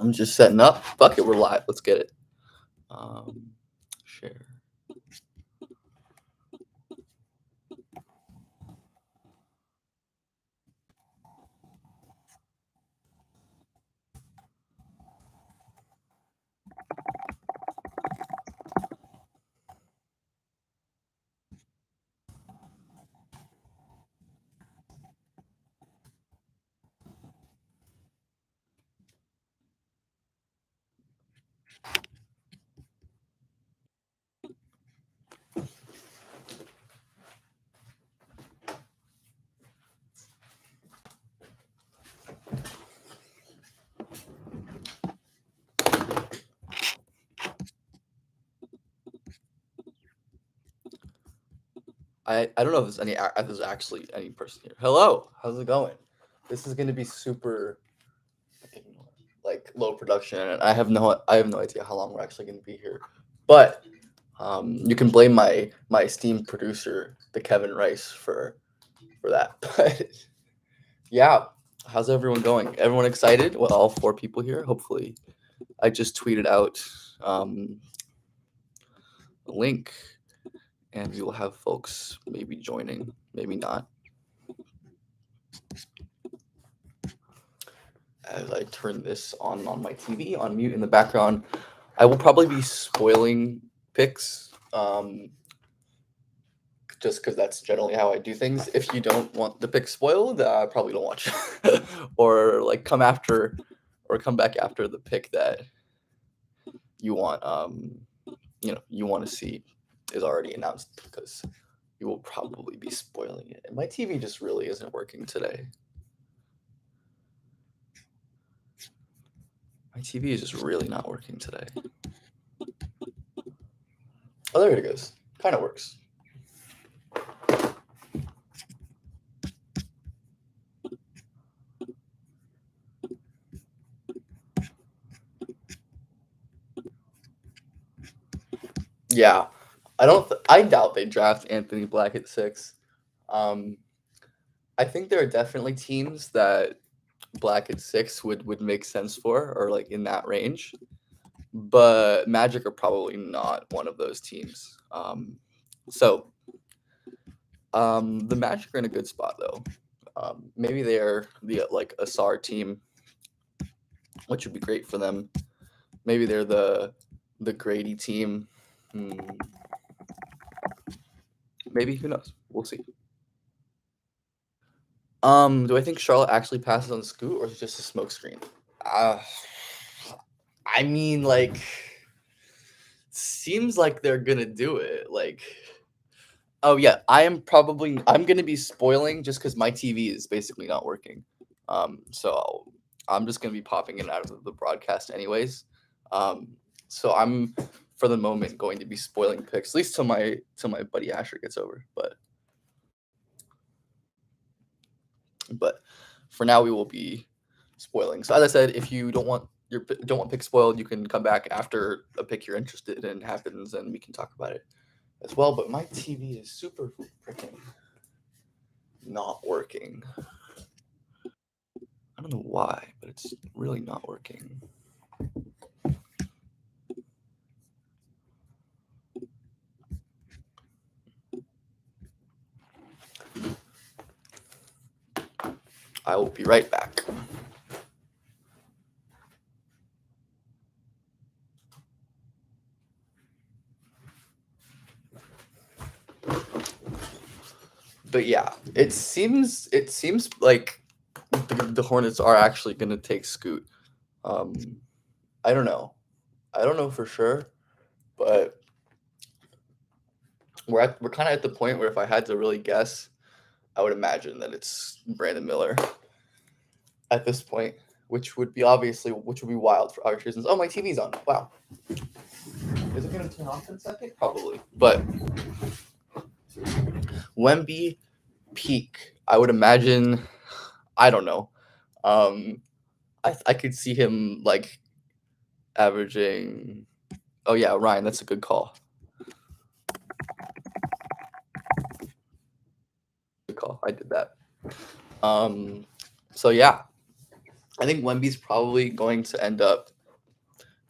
I'm just setting up. Fuck it, we're live. Let's get it. Share. I don't know if there's actually any person here. Hello, how's it going? This is gonna be super like low production, and I have no idea how long we're actually gonna be here. But you can blame my esteemed producer, the Kevin Rice, for that. But yeah, how's everyone going? Everyone excited? Well, all 4 people here. Hopefully, I just tweeted out a link. And we will have folks maybe joining, maybe not. As I turn this on my TV, on mute in the background, I will probably be spoiling picks, just because that's generally how I do things. If you don't want the pick spoiled, I probably don't watch, or like come back after the pick that you want, you want to see is already announced, because you will probably be spoiling it. And my TV just really isn't working today. My TV is just really not working today. Oh, there it goes. Kind of works. Yeah. I doubt they draft Anthony Black at 6. I think there are definitely teams that Black at 6 would make sense for, or like in that range. But Magic are probably not one of those teams. So the Magic are in a good spot though. Maybe they're the like Asar team, which would be great for them. Maybe they're the Grady team. Maybe, who knows? We'll see. Do I think Charlotte actually passes on Scoot, or is it just a smokescreen? I mean, like, seems like they're gonna do it. Like, oh yeah, I'm gonna be spoiling just because my TV is basically not working. So I'm just gonna be popping in and out of the broadcast anyways. So I'm for the moment going to be spoiling picks, at least till my buddy Asher gets over. But for now we will be spoiling. So as I said, if you don't want pick spoiled, you can come back after a pick you're interested in happens, and we can talk about it as well. But my TV is super freaking not working. I don't know why, but it's really not working. I will be right back. But yeah, it seems like the Hornets are actually going to take Scoot. I don't know for sure, but we're kind of at the point where if I had to really guess, I would imagine that it's Brandon Miller at this point, which would be wild for obvious reasons. Oh, my TV's on. Wow. Is it going to turn off in a second? Probably. But Wemby peak, I would imagine, I don't know. I could see him like averaging. Oh yeah, Ryan, that's a good call. Good call. I did that. So yeah, I think Wemby's probably going to end up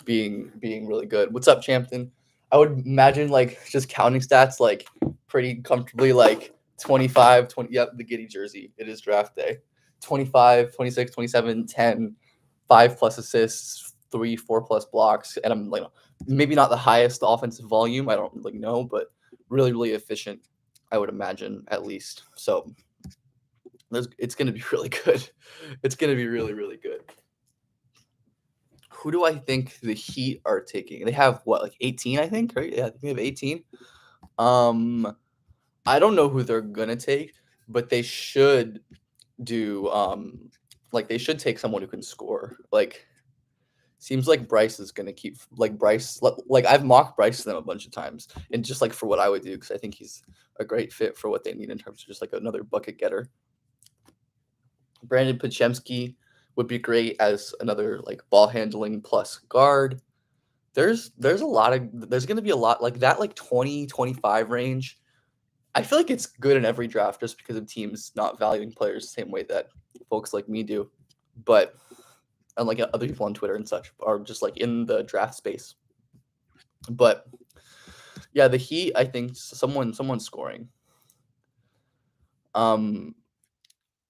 being really good. What's up, Champton? I would imagine like just counting stats like pretty comfortably like 25, 20. Yep, the Giddy jersey. It is draft day. 25, 26, 27, 10, 5 plus assists, 3, 4 plus blocks. And I'm like maybe not the highest offensive volume. I don't really know, but really, really efficient, I would imagine at least. So it's going to be really good. It's going to be really, really good. Who do I think the Heat are taking? They have what, like 18, I think, right? Yeah, I think they have 18. I don't know who they're gonna take, but they should do like they should take someone who can score. Like seems like Bryce is gonna keep like Bryce like I've mocked Bryce to them a bunch of times, and just like for what I would do because I think he's a great fit for what they need in terms of just like another bucket getter. Brandon Pachemsky would be great as another like ball handling plus guard. There's a lot of there's going to be a lot like that like 20-25 range. I feel like it's good in every draft just because of teams not valuing players the same way that folks like me do. But and like other people on Twitter and such are just like in the draft space. But yeah, the Heat, I think someone's scoring.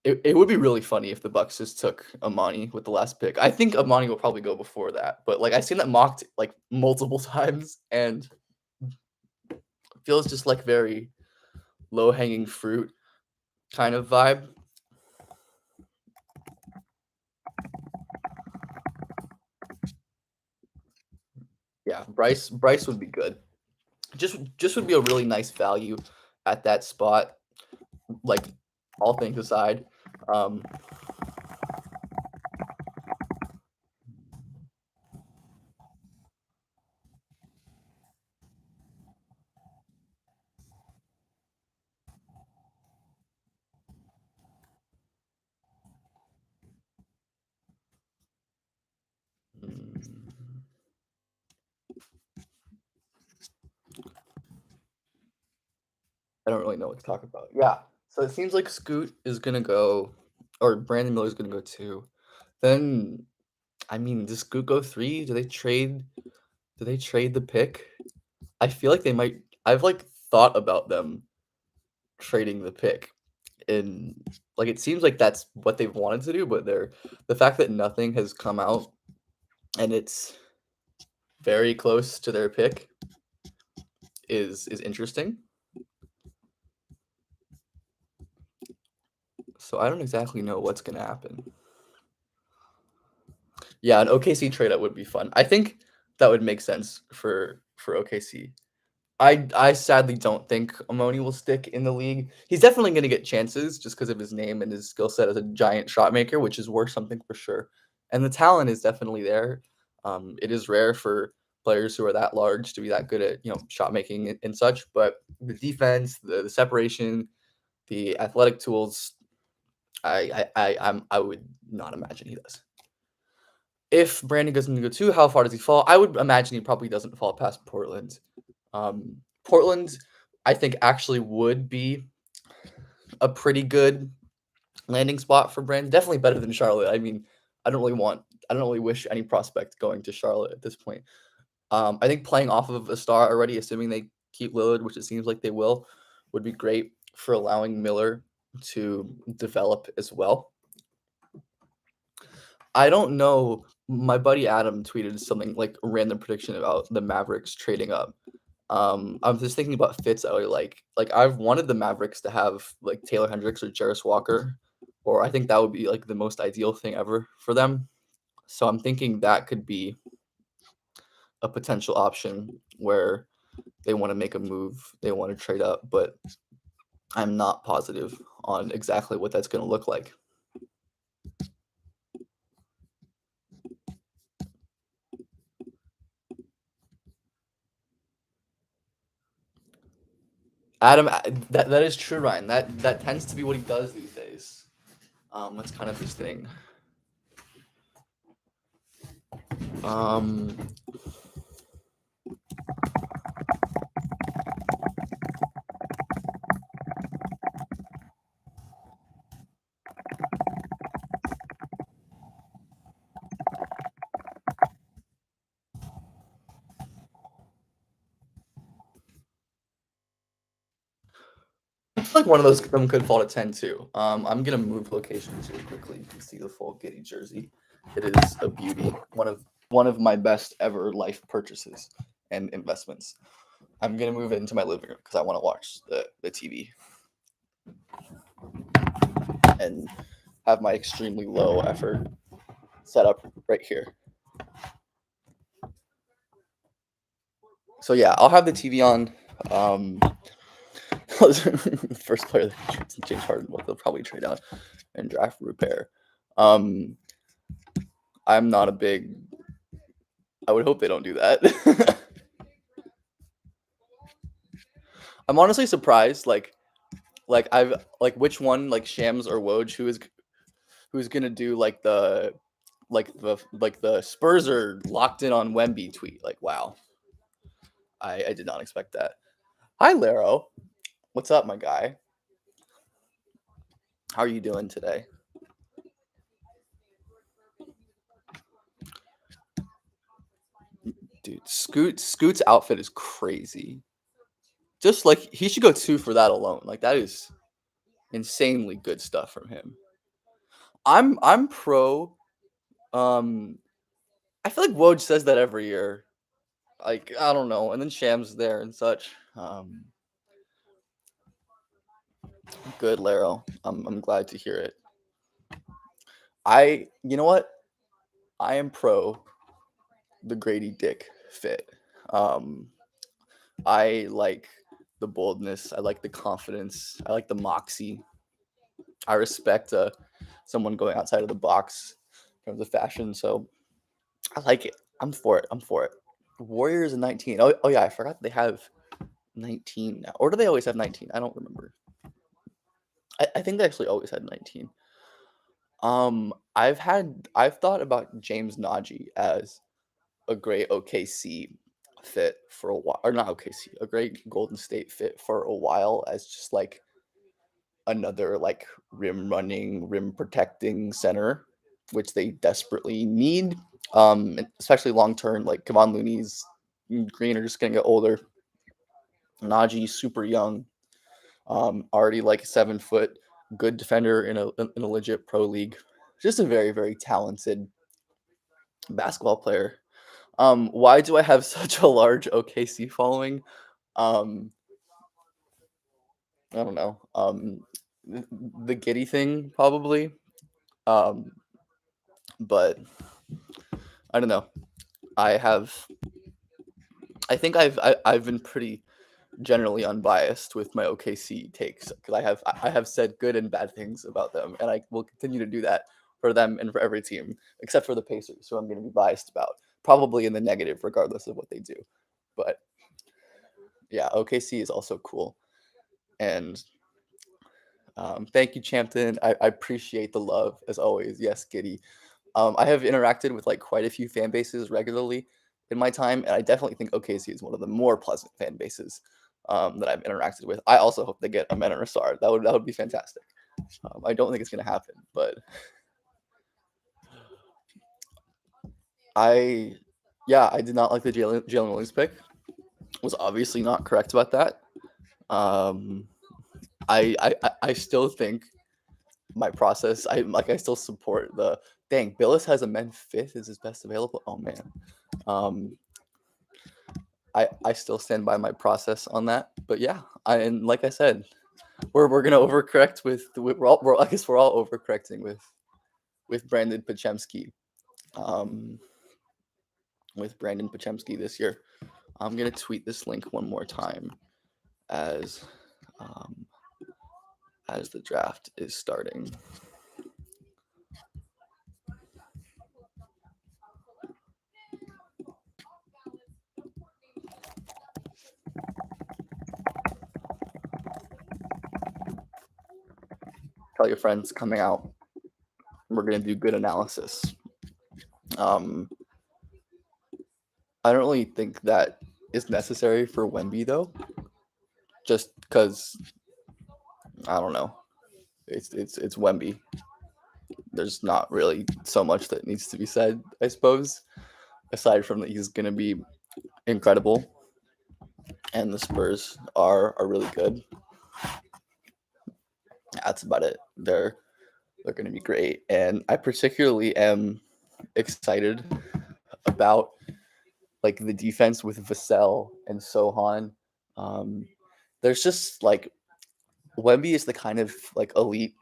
It would be really funny if the Bucks just took Amani with the last pick. I think Amani will probably go before that, but like I've seen that mocked like multiple times, and it feels just like very low hanging fruit kind of vibe. Yeah, Bryce would be good. Just would be a really nice value at that spot. Like all things aside, um, I don't really know what to talk about. Yeah. So it seems like Scoot is gonna go, or Brandon Miller's gonna go too. Then, I mean, does Scoot go 3? Do they trade? Do they trade the pick? I feel like they might. I've like thought about them trading the pick, and like it seems like that's what they've wanted to do. But the fact that nothing has come out and it's very close to their pick is interesting. So I don't exactly know what's gonna happen. Yeah, an OKC trade up would be fun. I think that would make sense for OKC. I sadly don't think Amoni will stick in the league. He's definitely going to get chances just because of his name and his skill set as a giant shot maker, which is worth something for sure. And the talent is definitely there. It is rare for players who are that large to be that good at shot making and such. But the defense, the separation, the athletic tools, I would not imagine he does. If Brandon goes into go 2, how far does he fall? I would imagine he probably doesn't fall past Portland. Portland, I think, actually would be a pretty good landing spot for Brandon. Definitely better than Charlotte. I mean, I don't really wish any prospect going to Charlotte at this point. I think playing off of a star already, assuming they keep Lillard, which it seems like they will, would be great for allowing Miller to develop as well. I don't know. My buddy Adam tweeted something like a random prediction about the Mavericks trading up. I'm just thinking about fits. Like I've wanted the Mavericks to have like Taylor Hendricks or Jarris Walker, or I think that would be like the most ideal thing ever for them. So I'm thinking that could be a potential option where they want to make a move, they want to trade up, but I'm not positive on exactly what that's going to look like. Adam, that is true, Ryan. That tends to be what he does these days. That's kind of his thing. Um, like one of those them could fall to 10 too. I'm gonna move locations really quickly. You can see the full Giddy jersey. It is a beauty. One of my best ever life purchases and investments. I'm gonna move it into my living room because I want to watch the TV and have my extremely low effort setup right here. So yeah, I'll have the TV on. The first player that trades James Harden, well, they'll probably trade out and draft repair. I'm not a big. I would hope they don't do that. I'm honestly surprised. I've like which one like Shams or Woj who's gonna do the Spurs are locked in on Wemby tweet. Like wow, I did not expect that. Hi Laro, what's up, my guy? How are you doing today? Dude, Scoot's outfit is crazy. Just like he should go 2 for that alone. Like that is insanely good stuff from him. I'm pro. I feel like Woj says that every year. Like I don't know, and then Shams there and such. Good Laro. I'm glad to hear it. You know what? I am pro the Grady Dick fit. I like the boldness. I like the confidence. I like the moxie. I respect someone going outside of the box in terms of fashion. So I like it. I'm for it. I'm for it. Warriors in 19. Oh yeah, I forgot they have 19 now. Or do they always have 19? I don't remember. I think they actually always had 19. I've thought about James Najee as a great OKC fit for a while, or not OKC, a great Golden State fit for a while as just like another like rim running, rim protecting center, which they desperately need. Especially long term, like Kevon Looney's Green are just gonna get older. Najee super young, already like 7 foot, good defender in a legit pro league. Just a very very talented basketball player. Why do I have such a large OKC following? Um, I don't know. The Giddy thing probably. Um, but I don't know. I have. I've been pretty generally unbiased with my OKC takes because I have said good and bad things about them, and I will continue to do that for them and for every team except for the Pacers, who I'm going to be biased about, probably in the negative, regardless of what they do. But yeah, OKC is also cool, and thank you, Champton. I appreciate the love as always. Yes, Giddy. I have interacted with like quite a few fan bases regularly in my time, and I definitely think OKC is one of the more pleasant fan bases that I've interacted with. I also hope they get a and Rassard. That would be fantastic. I don't think it's gonna happen, but I did not like the Jalen Williams pick. Was obviously not correct about that. I still think my process. I still support the dang. Billis has a men 5th is his best available. Oh man. I still stand by my process on that. But yeah, and like I said, we're gonna overcorrect I guess we're all overcorrecting with Brandon Pachemski. With Brandon Pachemski this year. I'm gonna tweet this link one more time as the draft is starting. Tell your friends coming out. We're gonna do good analysis. I don't really think that is necessary for Wemby though. Just because I don't know. It's Wemby. There's not really so much that needs to be said, I suppose, aside from that he's gonna be incredible, and the Spurs are really good. That's about it. They're going to be great, and I particularly am excited about like the defense with Vassell and Sohan. Um, there's just like Wemby is the kind of like elite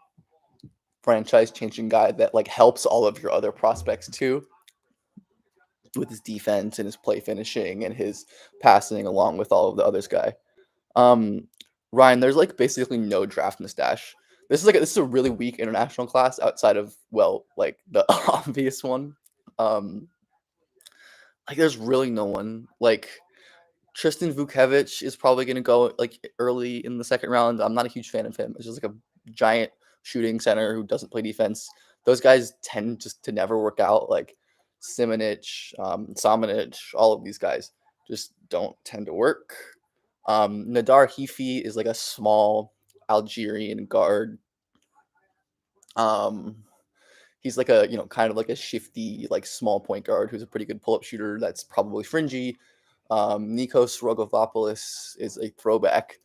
franchise changing guy that like helps all of your other prospects too with his defense and his play finishing and his passing along with all of the others guy. Um, Ryan, there's like basically no draft mustache. This is a really weak international class outside of well, like the obvious one. Um, like there's really no one. Like Tristan Vukcevic is probably going to go like early in the second round. I'm not a huge fan of him. It's just like a giant shooting center who doesn't play defense. Those guys tend just to never work out. Like Simonic, Samanic, all of these guys just don't tend to work. Nadar Heafy is like a small Algerian guard. Um, he's like a kind of like a shifty like small point guard who's a pretty good pull up shooter. That's probably fringy. Nikos Rogovopoulos is a throwback,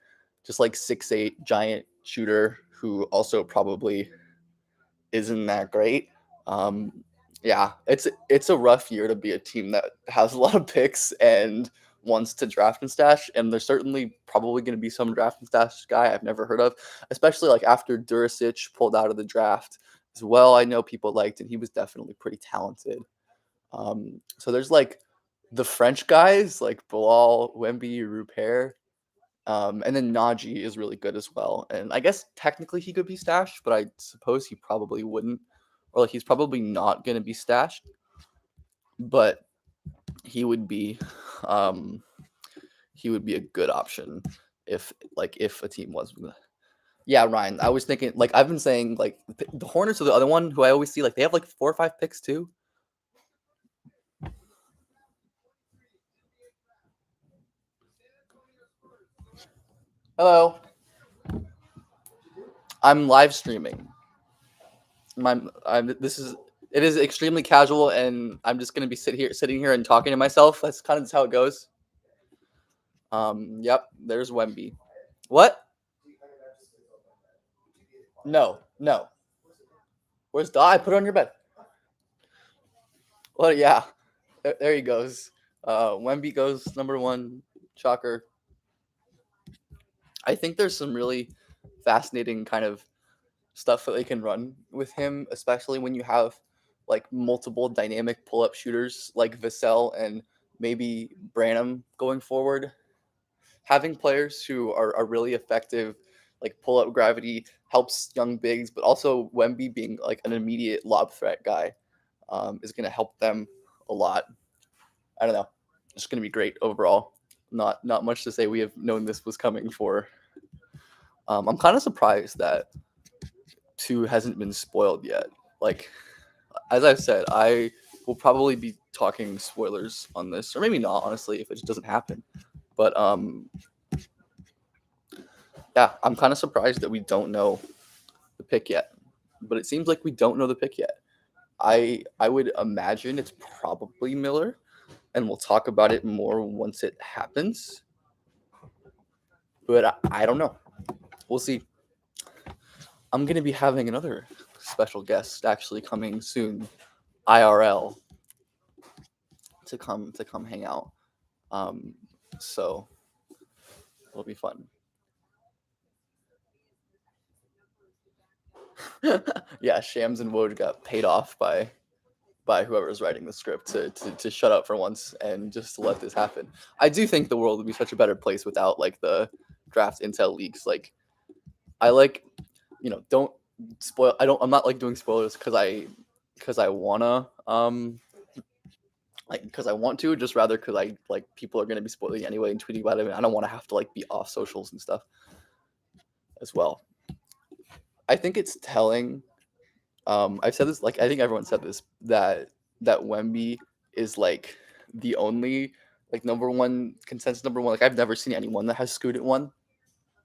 just like 6'8" giant shooter who also probably isn't that great. Um, yeah, it's a rough year to be a team that has a lot of picks and wants to draft and stash, and there's certainly probably going to be some draft and stash guy I've never heard of, especially like after Duricic pulled out of the draft as well. I know people liked, and he was definitely pretty talented. So there's like the French guys like Bilal, Wemby, Rupert, and then Najee is really good as well. And I guess technically he could be stashed, but I suppose he probably wouldn't, or like he's probably not going to be stashed. But he would be, um, he would be a good option if a team was. Yeah, Ryan. I was thinking like I've been saying like the Hornets are the other one who I always see like they have like 4 or 5 picks too. Hello. I'm live streaming. This is it is extremely casual, and I'm just gonna be sitting here and talking to myself. That's kind of just how it goes. Yep. There's Wemby. What? No, no. Where's Dot? I put it on your bed. Well, yeah. There he goes. Wemby goes number one. Shocker. I think there's some really fascinating kind of stuff that they can run with him, especially when you have like multiple dynamic pull up shooters like Vassell and maybe Branham going forward. Having players who are really effective, like pull up gravity, helps young bigs, but also Wemby being like an immediate lob threat guy is going to help them a lot. I don't know. It's going to be great overall. Not much to say. We have known this was coming for. I'm kind of surprised that two hasn't been spoiled yet. Like as I've said, I will probably be talking spoilers on this, or maybe not. Honestly, if it just doesn't happen. But yeah, I'm kind of surprised that we don't know the pick yet. But it seems like we don't know the pick yet. I would imagine it's probably Miller, and we'll talk about it more once it happens. But I don't know. We'll see. I'm gonna be having another special guest actually coming soon, IRL, to come hang out. Um, so it'll be fun. Yeah, Shams and Woj got paid off by whoever's writing the script to shut up for once and just to let this happen. I do think the world would be such a better place without like the draft intel leaks. Like I like, don't spoil. I'm not like doing spoilers because I wanna like because I want to, just rather because I like people are gonna be spoiling anyway and tweeting about it. And I don't want to have to like be off socials and stuff as well. I think it's telling. I've said this, like I think everyone said this, that Wemby is like the only like number one consensus number one. Like I've never seen anyone that has screwed at one.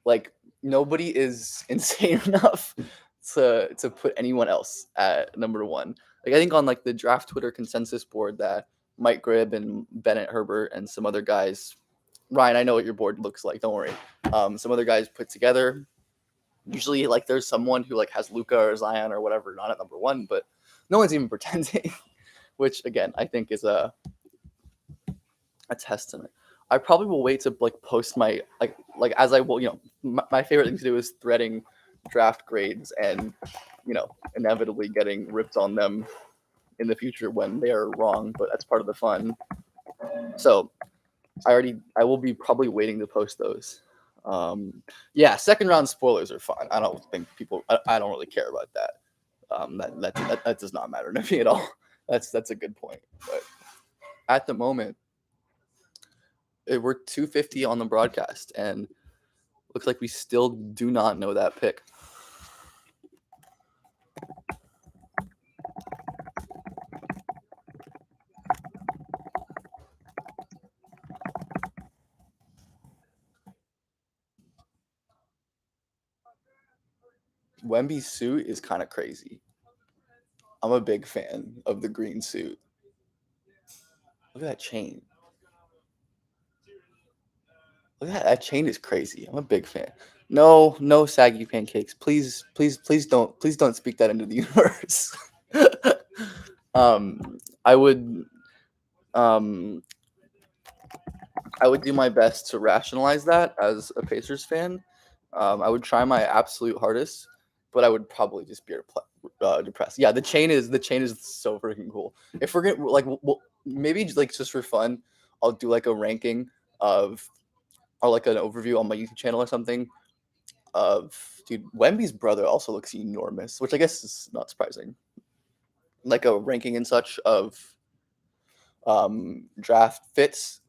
Like nobody is insane enough to put anyone else at number one. Like I think on like the draft Twitter consensus board that Mike Gribb and Bennett Herbert and some other guys, Ryan, I know what your board looks like. Don't worry. Some other guys put together. Usually, like there's someone who like has Luca or Zion or whatever not at number one, but no one's even pretending. Which again, I think is a testament. I probably will wait to like post my like as I will, my favorite thing to do is threading draft grades and inevitably getting ripped on them in the future when they are wrong, but that's part of the fun. So I will be probably waiting to post those. Yeah, second round spoilers are fine. I don't think I don't really care about that. That does not matter to me at all. That's a good point. But at the moment, we're 250 on the broadcast, and looks like we still do not know that pick. Wemby's suit is kind of crazy. I'm a big fan of the green suit. Look at that chain. Look at that chain is crazy. I'm a big fan. No, no saggy pancakes. Please don't speak that into the universe. I would um I would do my best to rationalize that as a Pacers fan. I would try my absolute hardest, but I would probably just be depressed. Yeah, the chain is so freaking cool. If we're gonna like, maybe just for fun, I'll do like a ranking of or like an overview on my YouTube channel or something of dude. Wemby's brother also looks enormous, which I guess is not surprising. Like a ranking and such of draft fits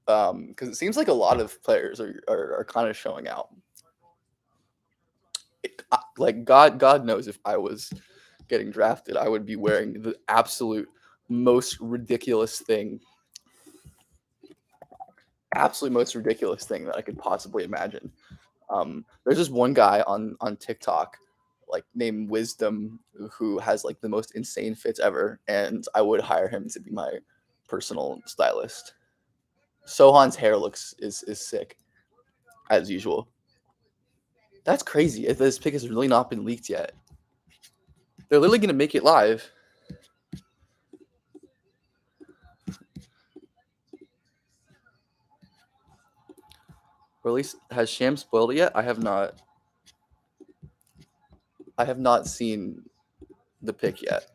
because it seems like a lot of players are kind of showing out. Like God knows if I was getting drafted, I would be wearing the absolute most ridiculous thing, that I could possibly imagine. There's this one guy on TikTok, like named Wisdom, who has like the most insane fits ever, and I would hire him to be my personal stylist. Sohan's hair is sick as usual. That's crazy. If this pick has really not been leaked yet, they're literally gonna make it live. Or at least has Sham spoiled it yet? I have not. I have not seen the pick yet.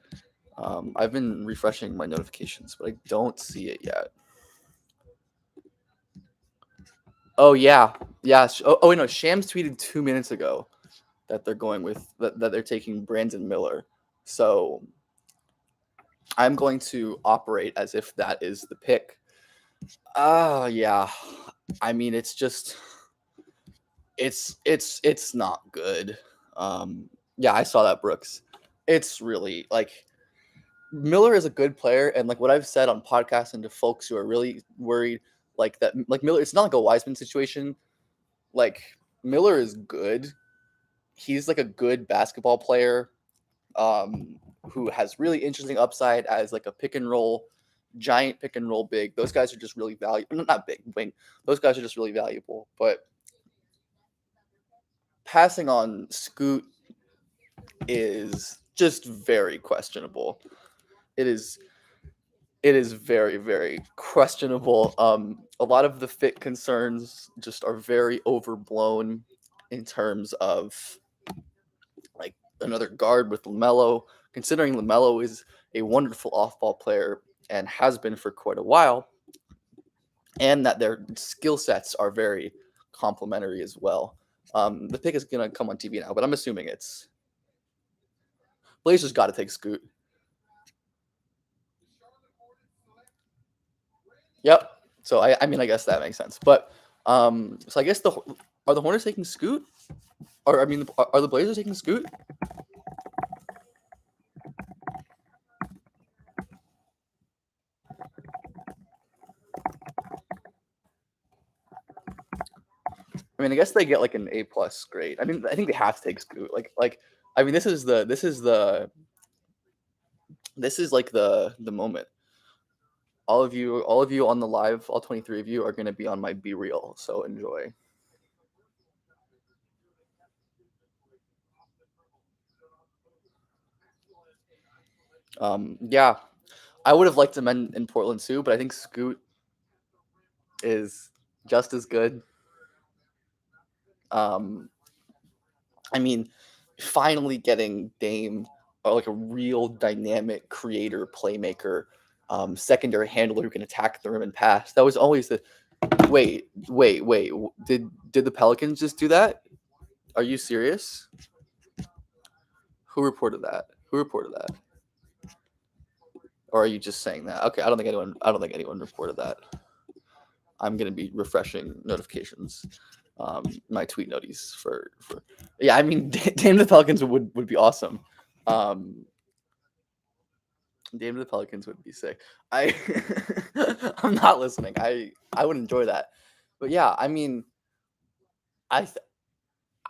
I've been refreshing my notifications, but I don't see it yet. Oh yeah, yeah. Oh wait, no. Shams tweeted 2 minutes ago that they're going with that they're taking Brandon Miller. So I'm going to operate as if that is the pick. Yeah. I mean, it's not good. Yeah, I saw that, Brooks. It's really like Miller is a good player, and like what I've said on podcasts and to folks who are really worried, like that, like Miller, it's not like a Wiseman situation. Like Miller is good. He's like a good basketball player, who has really interesting upside as like a giant pick and roll big. Those guys are just really valuable. Not big wing. Those guys are just really valuable. But passing on Scoot is just very questionable. It is very, very questionable. A lot of the fit concerns just are very overblown in terms of like another guard with LaMelo, considering LaMelo is a wonderful off-ball player and has been for quite a while, and that their skill sets are very complementary as well. The pick is gonna come on TV now, but I'm assuming it's Blazers got to take Scoot. Yep. So I mean I guess that makes sense. But so I guess are the Hornets taking Scoot? Or I mean are the Blazers taking Scoot? I mean I guess they get like an A+ grade. I mean I think they have to take Scoot. Like I mean this is like the moment. All of you on the live, all 23 of you are going to be on my Be Real, so enjoy. Yeah, I would have liked him in Portland too, but I think Scoot is just as good. Um, I mean, finally getting Dame like a real dynamic creator, playmaker, secondary handler who can attack the rim and pass. That was always the wait. Did the Pelicans just do that? Are you serious? Who reported that? Who reported that? Or are you just saying that? Okay, I don't think anyone reported that. I'm gonna be refreshing notifications, my tweet noties for yeah. I mean, Dame the Pelicans would be awesome. Um, Dame the Pelicans would be sick. I I'm not listening. I would enjoy that, but yeah, I mean, I th-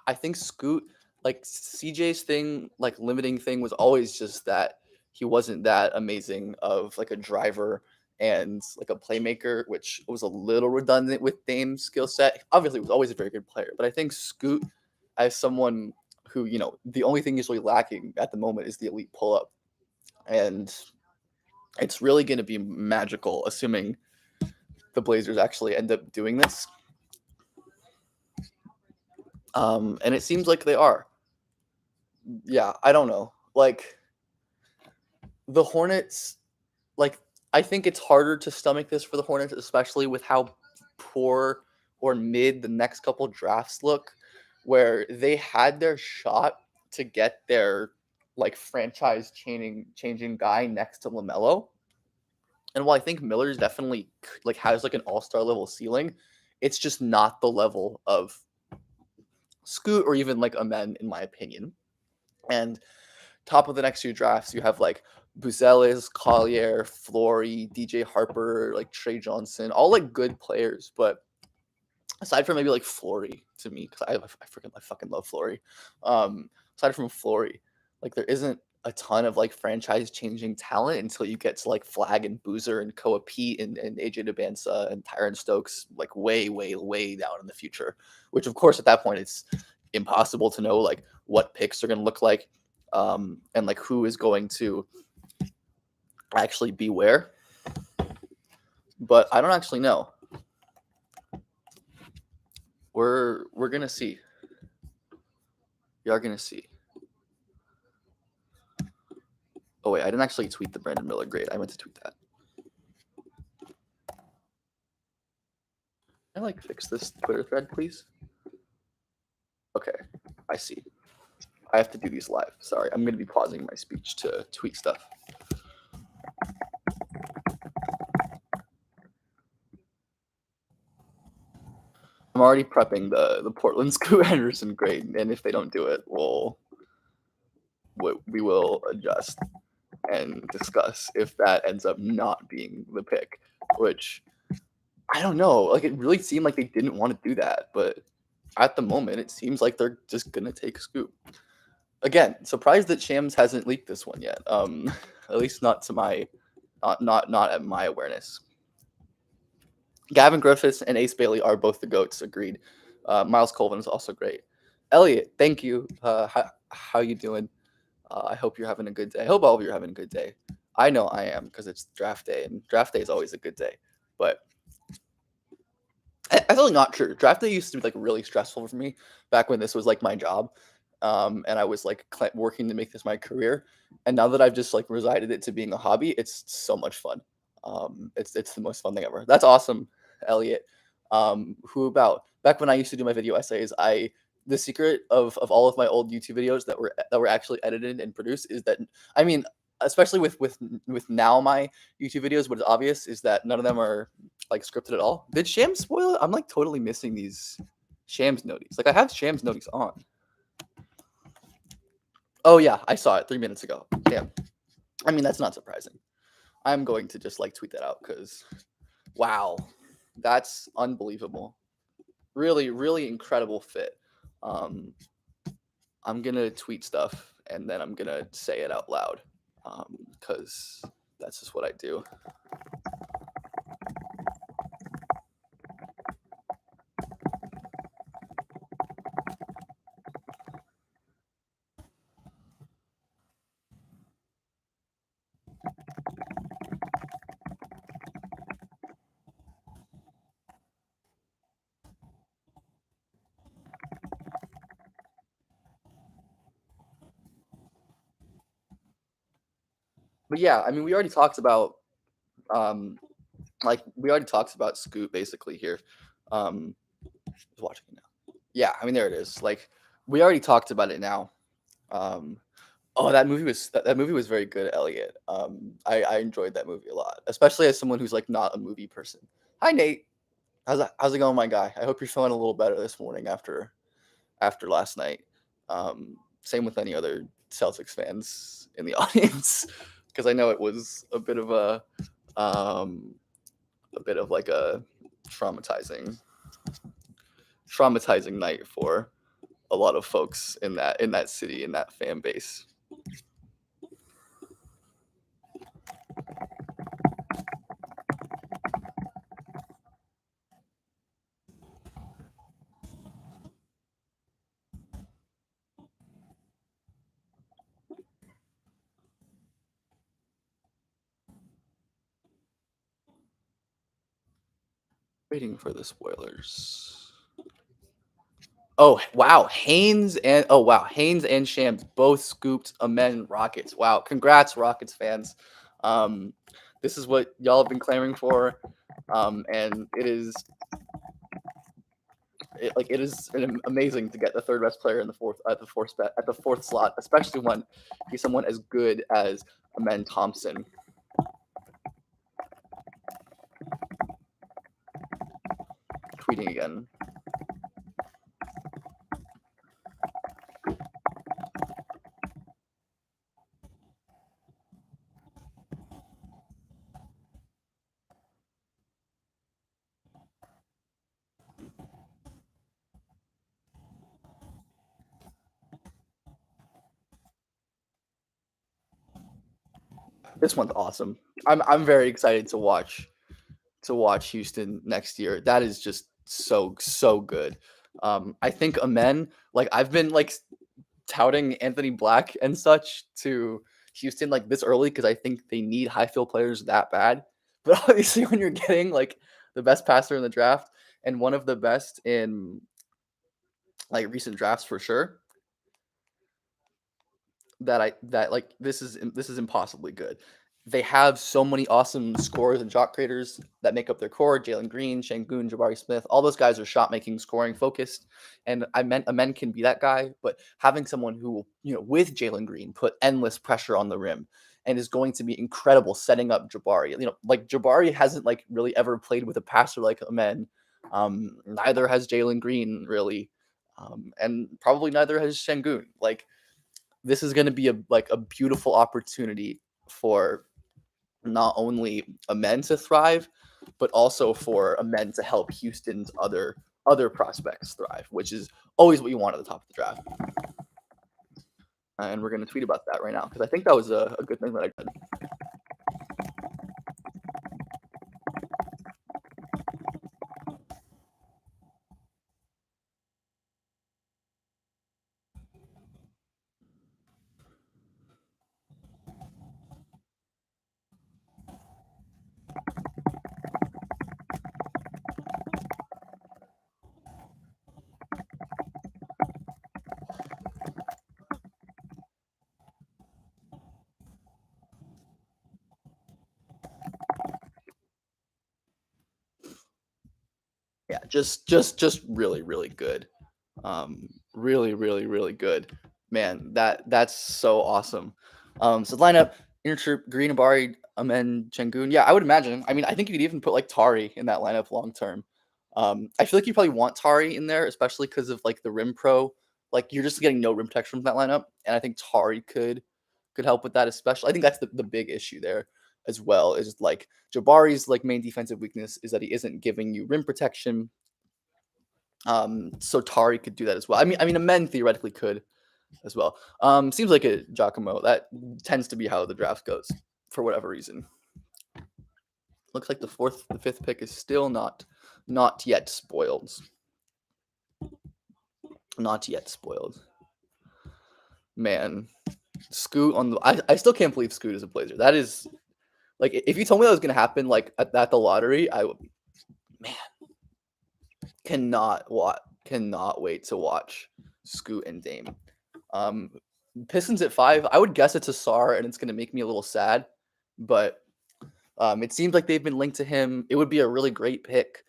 I think Scoot, like CJ's thing, like limiting thing was always just that he wasn't that amazing of like a driver and like a playmaker, which was a little redundant with Dame's skill set. Obviously, he was always a very good player, but I think Scoot, as someone who, the only thing he's really lacking at the moment is the elite pull up. And it's really going to be magical, assuming the Blazers actually end up doing this. And it seems like they are. Yeah, I don't know. Like, the Hornets, like I think it's harder to stomach this for the Hornets, especially with how poor or mid the next couple drafts look, where they had their shot to get their like franchise changing guy next to LaMelo. And while I think Miller's definitely like has like an all-star level ceiling, it's just not the level of Scoot or even like Amen in my opinion. And top of the next few drafts, you have like Buzelis, Collier, Flory, DJ Harper, like Trey Johnson, all like good players. But aside from maybe like Flory to me, because I fucking love Flory. Aside from Flory, like there isn't a ton of like franchise changing talent until you get to like Flag and Boozer and Koa Pete and AJ Debansa and Tyron Stokes, like way down in the future. Which of course at that point it's impossible to know like what picks are going to look like, and like who is going to actually be where. But I don't actually know. We're gonna see. We are gonna see. Oh wait, I didn't actually tweet the Brandon Miller grade. I meant to tweet that. Can I like fix this Twitter thread, please? Okay, I see. I have to do these live. Sorry, I'm gonna be pausing my speech to tweet stuff. I'm already prepping the Portland Scoot Henderson grade, and if they don't do it, we will adjust and discuss if that ends up not being the pick, which I don't know. Like it really seemed like they didn't want to do that, but at the moment it seems like they're just gonna take Scoot. Again, surprised that Shams hasn't leaked this one yet. At least not to my not at my awareness. Gavin Griffiths and Ace Bailey are both the GOATs, agreed. Miles Colvin is also great. Elliot, thank you. How you doing? I hope you're having a good day. I hope all of you are having a good day. I know I am because it's draft day, and draft day is always a good day. But that's really not true. Draft day used to be like really stressful for me back when this was like my job, and I was like working to make this my career. And now that I've just like resided it to being a hobby, it's so much fun. It's the most fun thing ever. That's awesome, Elliot. Who about back when I used to do my video essays, the secret of all of my old YouTube videos that were actually edited and produced is that I mean, especially with now my YouTube videos, what is obvious is that none of them are like scripted at all. Did Shams spoil it? I'm like totally missing these Shams noties. Like I have Shams noties on. Oh yeah, I saw it 3 minutes ago. Damn. I mean that's not surprising. I'm going to just like tweet that out because wow, that's unbelievable. Really, really incredible fit. Um, I'm gonna tweet stuff and then I'm gonna say it out loud because that's just what I do. But yeah, I mean, we already talked about um we already talked about Scoot basically here. Um, who's watching it now? Yeah, I mean there it is. Like we already talked about it now. Um, oh, that movie was very good, Elliot. I enjoyed that movie a lot, especially as someone who's like not a movie person. Hi Nate, how's it going, my guy? I hope you're feeling a little better this morning after last night. Same with any other Celtics fans in the audience, because I know it was um, a bit of like a traumatizing traumatizing night for a lot of folks in that city, in that fan base. Waiting for the spoilers. Haynes and Shams both scooped Amen Rockets. Wow, congrats Rockets fans. Um, this is what y'all have been clamoring for, and it is amazing to get the third best player in the fourth at the fourth slot, especially when he's someone as good as Amen Thompson. Tweeting again. This one's awesome. I'm very excited to watch Houston next year. That is just so good. I think Amen, like I've been like touting Anthony Black and such to Houston like this early because I think they need high field players that bad. But obviously, when you're getting like the best passer in the draft and one of the best in like recent drafts for sure, this is impossibly good. They have so many awesome scorers and shot creators that make up their core. Jalen Green, Shangoon, Jabari Smith, all those guys are shot making, scoring focused. And I meant Amen can be that guy, but having someone who will, with Jalen Green, put endless pressure on the rim and is going to be incredible setting up Jabari. Like Jabari hasn't like really ever played with a passer like Amen. Neither has Jalen Green really. And probably neither has Shangoon. Like this is going to be a beautiful opportunity for not only a men to thrive, but also for a men to help Houston's other prospects thrive, which is always what you want at the top of the draft. And we're going to tweet about that right now because I think that was a good thing that I did. Yeah, just really really good. Really really really good. Man, that's so awesome. So lineup: Intertrip, Green Abari, Amen, Chengun. Yeah, I would imagine. I mean, I think you could even put like Tari in that lineup long term. I feel like you probably want Tari in there, especially because of like the rim pro. Like you're just getting no rim protection from that lineup, and I think Tari could help with that, especially. I think that's the big issue there as well. Is like Jabari's like main defensive weakness is that he isn't giving you rim protection. So Tari could do that as well. I mean, a men theoretically could as well. Seems like a Giacomo. That tends to be how the draft goes for whatever reason. Looks like the fifth pick is still not yet spoiled. Not yet spoiled. Man, Scoot on the. I still can't believe Scoot is a Blazer. That is like if you told me that was gonna happen like at the lottery, I would. Man, cannot wait to watch Scoot and Dame. Um, Pistons at 5. I would guess it's a SAR, and it's gonna make me a little sad but it seems like they've been linked to him. It would be a really great pick.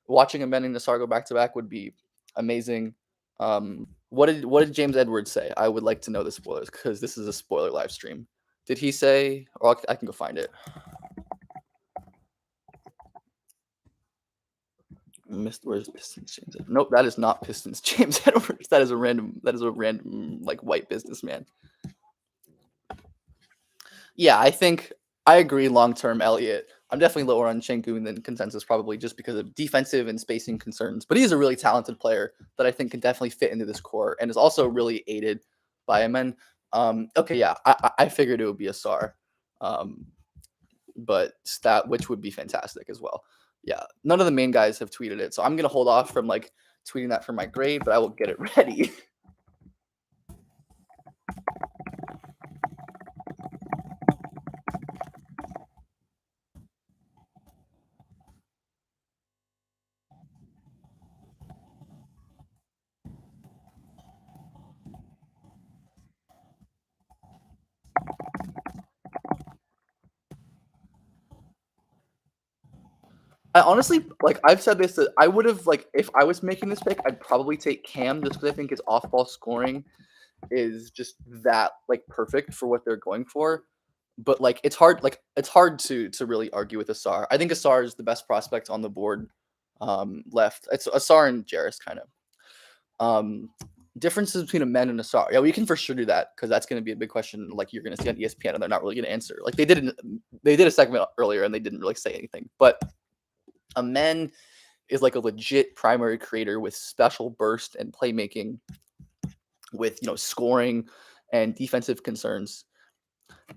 Watching Amen and Nassar go back to back would be amazing. What did James Edwards say? I would like to know the spoilers because this is a spoiler live stream. Did he say? Or I can go find it. Where's Pistons James Edwards? Nope, that is not Pistons James Edwards. That is a random. That is a random like white businessman. Yeah, I think I agree. Long term, Elliott. I'm definitely lower on Sengun than consensus, probably just because of defensive and spacing concerns. But he's a really talented player that I think can definitely fit into this core and is also really aided by Amen. Okay, yeah, I figured it would be a SAR, but stat which would be fantastic as well. Yeah, none of the main guys have tweeted it, so I'm gonna hold off from like tweeting that for my grade, but I will get it ready. I honestly like I've said this that I would have like if I was making this pick, I'd probably take Cam just because I think his off ball scoring is just that like perfect for what they're going for. But it's hard to really argue with Asar. I think Asar is the best prospect on the board left. It's Asar and Jarris kind of. Differences between a men and Asar. Yeah, we can for sure do that because that's going to be a big question. Like you're going to see on ESPN, and they're not really going to answer. Like they did a segment earlier, and they didn't really say anything. But a men is like a legit primary creator with special burst and playmaking, with scoring and defensive concerns.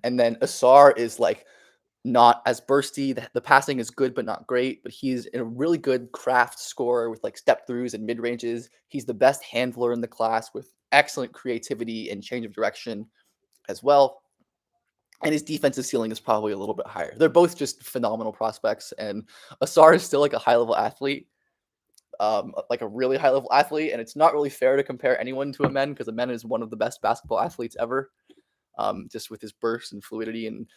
And then Asar is like not as bursty. The passing is good but not great, but he's a really good craft scorer with like step throughs and mid ranges. He's the best handler in the class with excellent creativity and change of direction as well. And his defensive ceiling is probably a little bit higher. They're both just phenomenal prospects, and Asar is still like a high level athlete, like a really high level athlete. And it's not really fair to compare anyone to Amen because Amen is one of the best basketball athletes ever. Just with his burst and fluidity and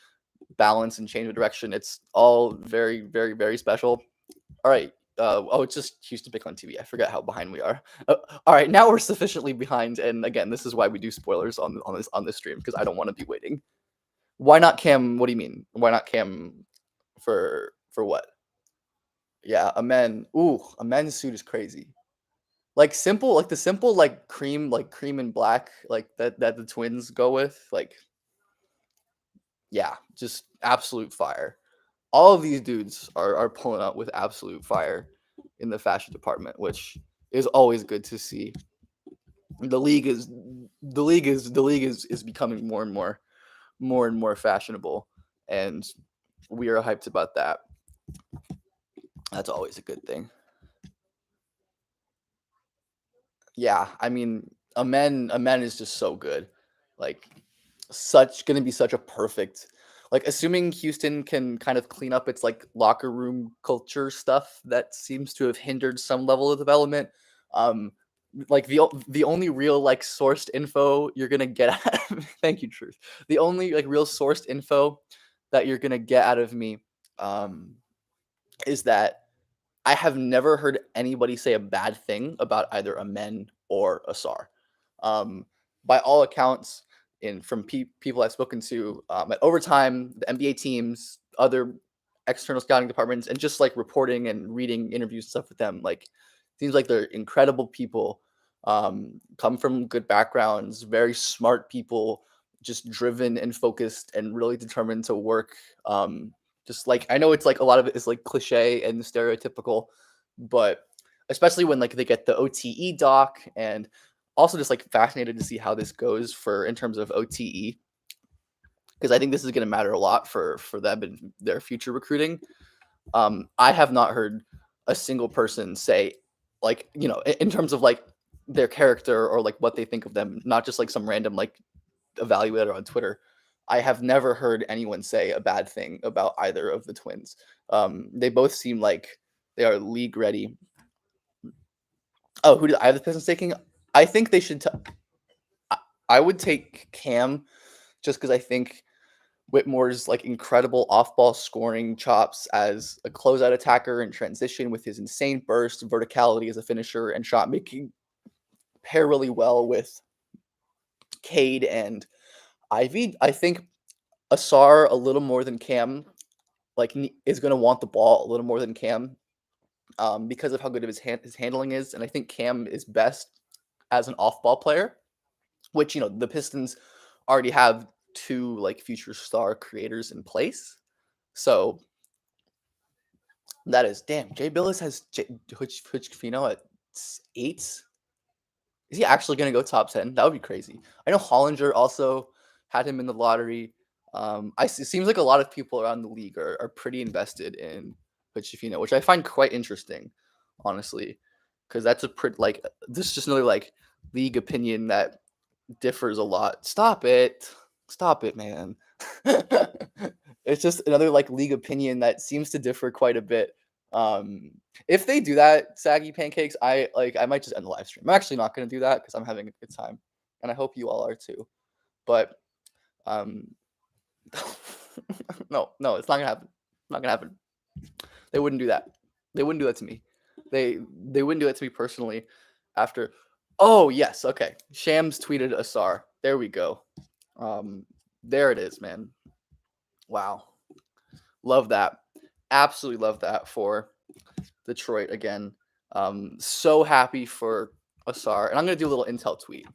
balance and change of direction. It's all very, very, very special. All right. It's just Houston pick on TV. I forget how behind we are. All right, now we're sufficiently behind, and again, this is why we do spoilers on this stream because I don't want to be waiting. Why not Cam? What do you mean? Why not Cam for what? Yeah, Amen. Ooh, Amen's suit is crazy. Like simple, like the simple like cream and black, like that the twins go with. Like, yeah, just absolute fire. All of these dudes are pulling out with absolute fire in the fashion department, which is always good to see. The league is becoming more and more fashionable, and we are hyped about that. That's always a good thing. Yeah, I mean, Amen is just so good. Like gonna be such a perfect, like, assuming Houston can kind of clean up its like locker room culture stuff that seems to have hindered some level of development. Um like the only real like sourced info you're gonna get thank you, Truth. The only like real sourced info that you're gonna get out of me um is that I have never heard anybody say a bad thing about either Amen or Asar. Um, by all accounts, from people I've spoken to at Overtime, the NBA teams, other external scouting departments, and just like reporting and reading interviews and stuff with them, like seems like they're incredible people. Come from good backgrounds, very smart people, just driven and focused and really determined to work. Just like I know it's like a lot of it is like cliche and stereotypical, but especially when like they get the OTE doc, and also just like fascinated to see how this goes for in terms of OTE, because I think this is going to matter a lot for them and their future recruiting. I have not heard a single person say like in terms of like their character or like what they think of them, not just like some random like evaluator on Twitter. I have never heard anyone say a bad thing about either of the twins. They both seem like they are league ready. Oh, who did I have the Pistons taking? I think they should. I would take Cam just because I think Whitmore's like incredible off-ball scoring chops as a closeout attacker and transition with his insane burst, verticality as a finisher, and shot making pair really well with Cade and Ivy. I think Asar a little more than Cam is going to want the ball a little more than Cam because of how good of his handling is, and I think Cam is best as an off-ball player, which the Pistons already have two like future star creators in place. So that is damn. Jay Billis has Hutch at 8. Is he actually going to go top 10? That would be crazy. I know Hollinger also had him in the lottery. It seems like a lot of people around the league are pretty invested in Hutch, which I find quite interesting, honestly, because that's a pretty like this is just another like league opinion that differs a lot. Stop it, man. It's just another like league opinion that seems to differ quite a bit. Um, if they do that, saggy pancakes, I might just end the live stream. I'm actually not gonna do that because I'm having a good time, and I hope you all are too. But um, no, it's not gonna happen. Not gonna happen. They wouldn't do that. They wouldn't do that to me. They wouldn't do that to me personally. After, oh yes, okay. Shams tweeted Asar. There we go. There it is, man. Wow, love that. Absolutely love that for Detroit again. So happy for Asar, and I'm gonna do a little intel tweet.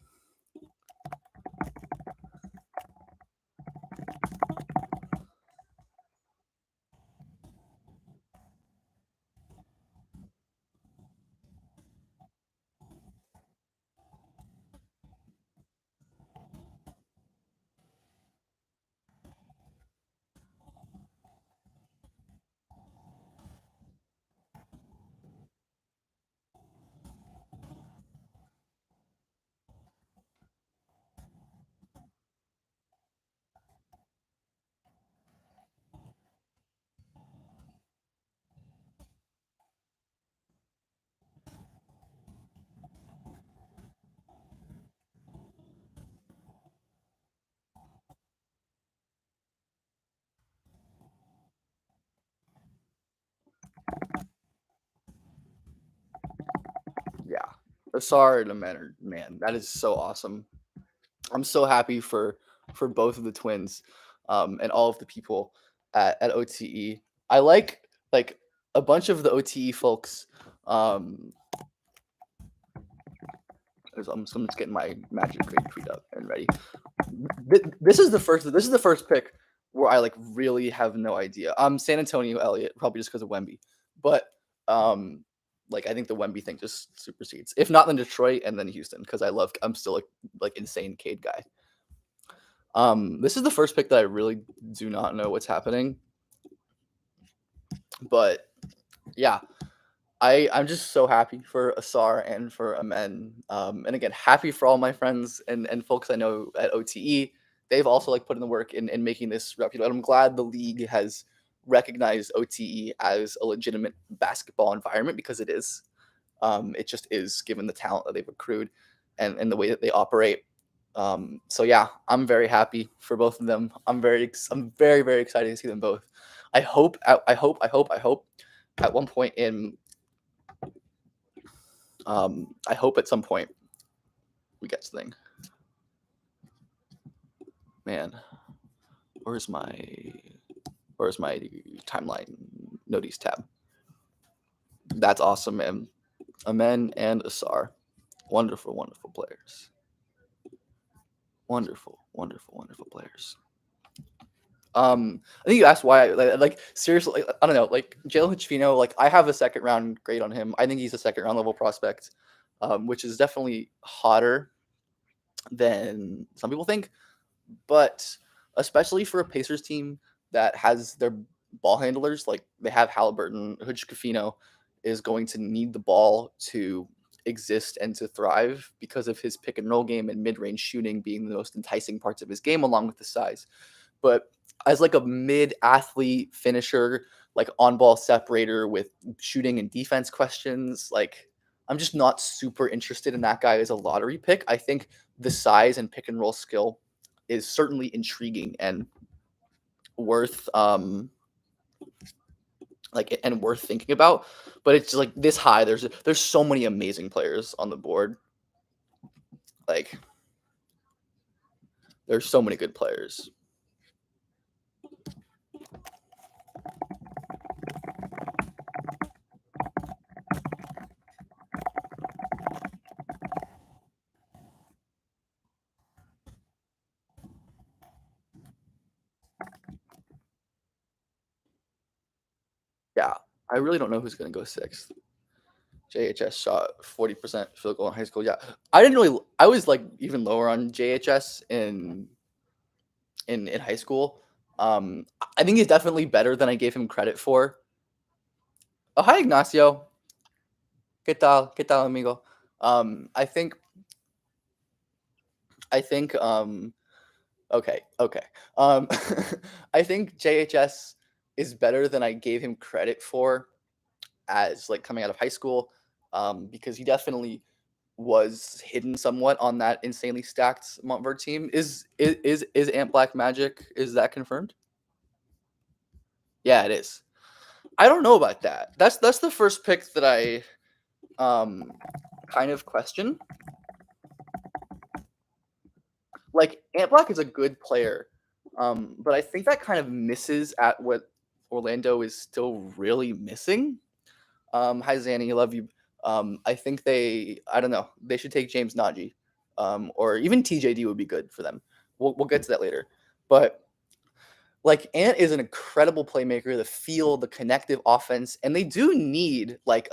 Yeah, Asar and Amen, man, that is so awesome. I'm so happy for both of the twins, and all of the people at OTE. I like a bunch of the OTE folks. Um, I'm just getting my Magic Grade tweet up and ready. This is the first. This is the first pick where I like really have no idea. San Antonio Elliott, probably just because of Wemby, but like I think the Wemby thing just supersedes. If not, then Detroit and then Houston because I'm still like insane Cade guy. This is the first pick that I really do not know what's happening, but yeah, I'm just so happy for Asar and for Amen. And again, happy for all my friends and folks I know at OTE. They've also like put in the work in making this reputable. And I'm glad the league has recognized OTE as a legitimate basketball environment because it is. It just is given the talent that they've accrued and the way that they operate. So yeah, I'm very happy for both of them. I'm very very excited to see them both. I hope at one point in I hope at some point we get something. Man, where's my timeline notice tab? That's awesome, man. Amen and Asar, wonderful, wonderful players. Wonderful players. I think you asked why. Like seriously, I don't know. Like Jalen Hood-Schifino, like I have a second round grade on him. I think he's a second round level prospect, which is definitely hotter than some people think. But especially for a Pacers team that has their ball handlers, like they have Halliburton, Hood-Schifino is going to need the ball to exist and to thrive because of his pick and roll game and mid range shooting being the most enticing parts of his game, along with the size. But as like a mid athlete finisher, like on ball separator with shooting and defense questions, like I'm just not super interested in that guy as a lottery pick. I think the size and pick and roll skill is certainly intriguing and worth like and worth thinking about. But it's just like this high. There's so many amazing players on the board. Like there's so many good players. Yeah, I really don't know who's gonna go sixth. JHS shot 40% field goal in high school. Yeah, I didn't really. I was like even lower on JHS in high school. I think he's definitely better than I gave him credit for. Oh, hi Ignacio. ¿Qué tal, amigo? I think. Okay. I think JHS is better than I gave him credit for as like coming out of high school, because he definitely was hidden somewhat on that insanely stacked Montverde team. Is Ant Black Magic? Is that confirmed? Yeah, it is. I don't know about that. That's the first pick that I kind of question. Like Ant Black is a good player, but I think that kind of misses at what Orlando is still really missing. Hi Zanny, love you. I think I don't know, they should take James Najee, or even TJD would be good for them. We'll get to that later, but like Ant is an incredible playmaker. The feel, the connective offense, and they do need like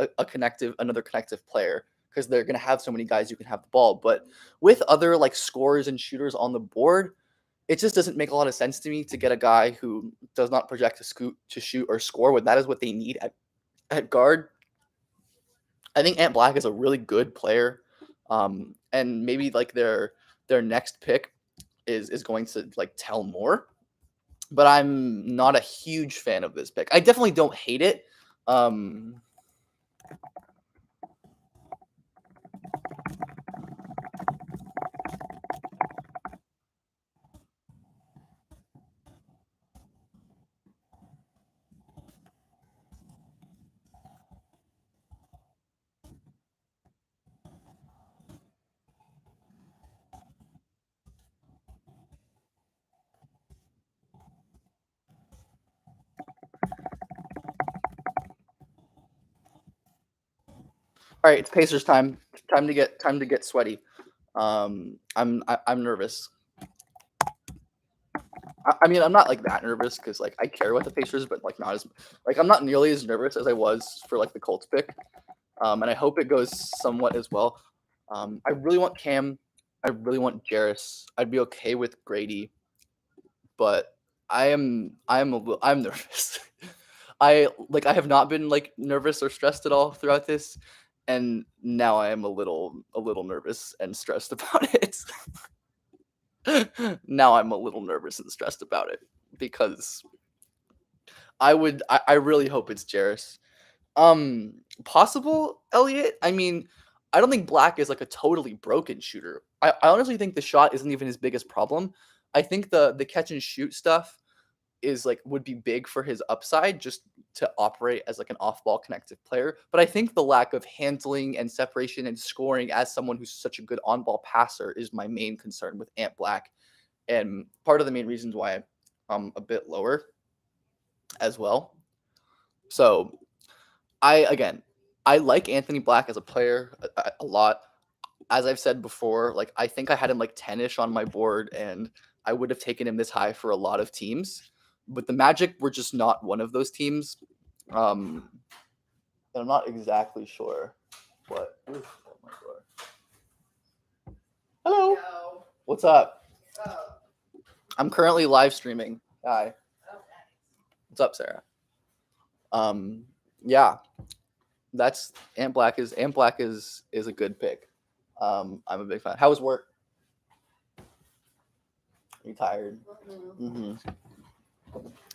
another connective player because they're gonna have so many guys who can have the ball. But with other like scorers and shooters on the board, it just doesn't make a lot of sense to me to get a guy who does not project to shoot or score when that is what they need at guard. I think Ant Black is a really good player, and maybe like their next pick is going to like tell more. But I'm not a huge fan of this pick. I definitely don't hate it. Um, all right, it's Pacers time. Time to get sweaty. I'm nervous. I mean, I'm not like that nervous because like I care about the Pacers, but like not as like I'm not nearly as nervous as I was for like the Colts pick. And I hope it goes somewhat as well. I really want Cam. I really want Jarris. I'd be okay with Grady, but I'm nervous. I have not been like nervous or stressed at all throughout this, and now I am a little nervous and stressed about it. Now I'm a little nervous and stressed about it because I really hope it's Jarris. Possible Elliot. I mean, I don't think Black is like a totally broken shooter. I honestly think the shot isn't even his biggest problem. I think the catch and shoot stuff is like would be big for his upside just to operate as like an off-ball connective player. But I think the lack of handling and separation and scoring as someone who's such a good on-ball passer is my main concern with Ant Black, and part of the main reasons why I'm a bit lower as well. So I like Anthony Black as a player a lot. As I've said before, like I think I had him like 10ish on my board, and I would have taken him this high for a lot of teams. But the Magic were just not one of those teams. And I'm not exactly sure what. Oof, oh my God. Hello. Yo. What's up? Oh. I'm currently live streaming. Hi. Oh, nice. What's up, Sarah? Yeah, that's Ant Black is a good pick. I'm a big fan. How was work? Are you tired? Mm-hmm.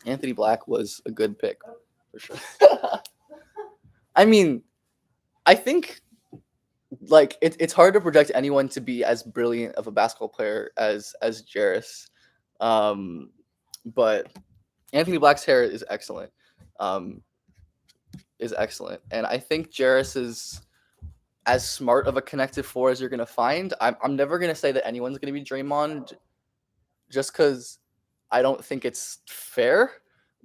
Anthony Black was a good pick for sure. I mean, I think like it's hard to project anyone to be as brilliant of a basketball player as Jarris, but Anthony Black's hair is excellent. And I think Jarris is as smart of a connective four as you're gonna find. I'm never gonna say that anyone's gonna be Draymond, just because I don't think it's fair.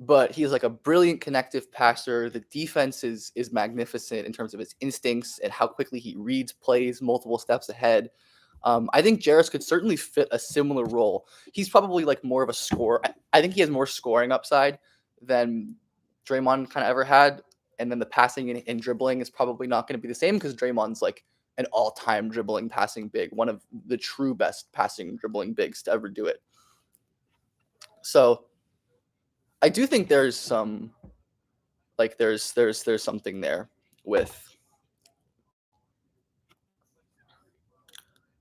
But he's like a brilliant connective passer. The defense is magnificent in terms of his instincts and how quickly he reads plays multiple steps ahead. I think Jarris could certainly fit a similar role. He's probably like more of a scorer. I think he has more scoring upside than Draymond kind of ever had. And then the passing and dribbling is probably not going to be the same because Draymond's like an all-time dribbling passing big, one of the true best passing dribbling bigs to ever do it. So I do think there's some like there's something there with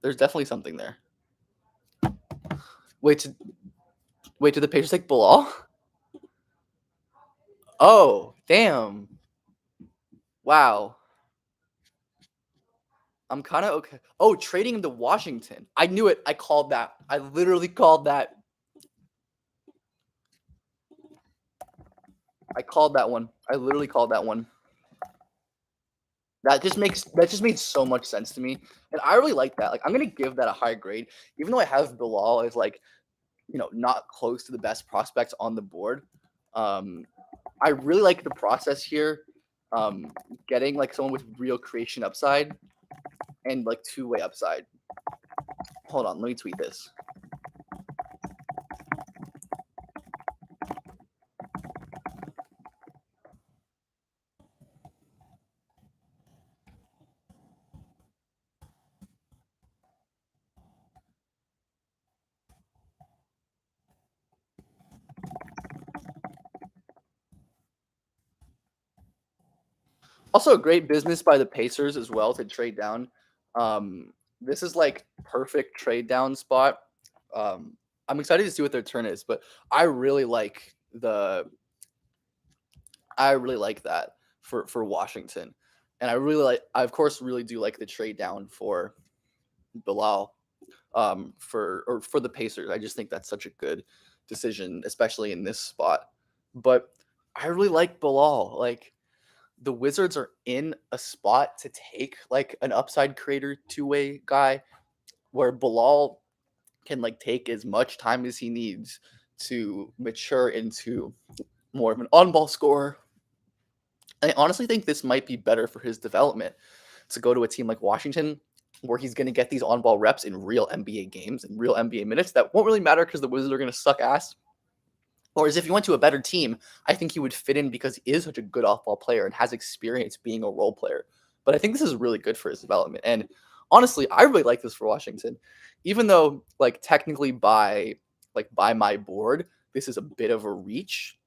there's definitely something there. Wait, did the Pacers take Bilal? Oh, damn. Wow. I'm kind of okay. Oh, trading him to Washington. I knew it. I called that. I literally called that. I called that one. I literally called that one. That just made so much sense to me. And I really like that. Like, I'm going to give that a high grade, even though I have Bilal as like, not close to the best prospects on the board. I really like the process here. Getting like someone with real creation upside and like two-way upside. Hold on, let me tweet this. Also, a great business by the Pacers as well to trade down. This is like perfect trade down spot. I'm excited to see what their turn is, but I really like that for Washington, and I of course really do like the trade down for Bilal, for the Pacers. I just think that's such a good decision, especially in this spot. But I really like Bilal. Like, the Wizards are in a spot to take like an upside creator two-way guy where Bilal can like take as much time as he needs to mature into more of an on-ball scorer. I honestly think this might be better for his development to go to a team like Washington, where he's going to get these on-ball reps in real NBA games and real NBA minutes that won't really matter because the Wizards are going to suck ass. Whereas if he went to a better team, I think he would fit in because he is such a good off-ball player and has experience being a role player. But I think this is really good for his development. And honestly, I really like this for Washington, even though like technically by my board, this is a bit of a reach.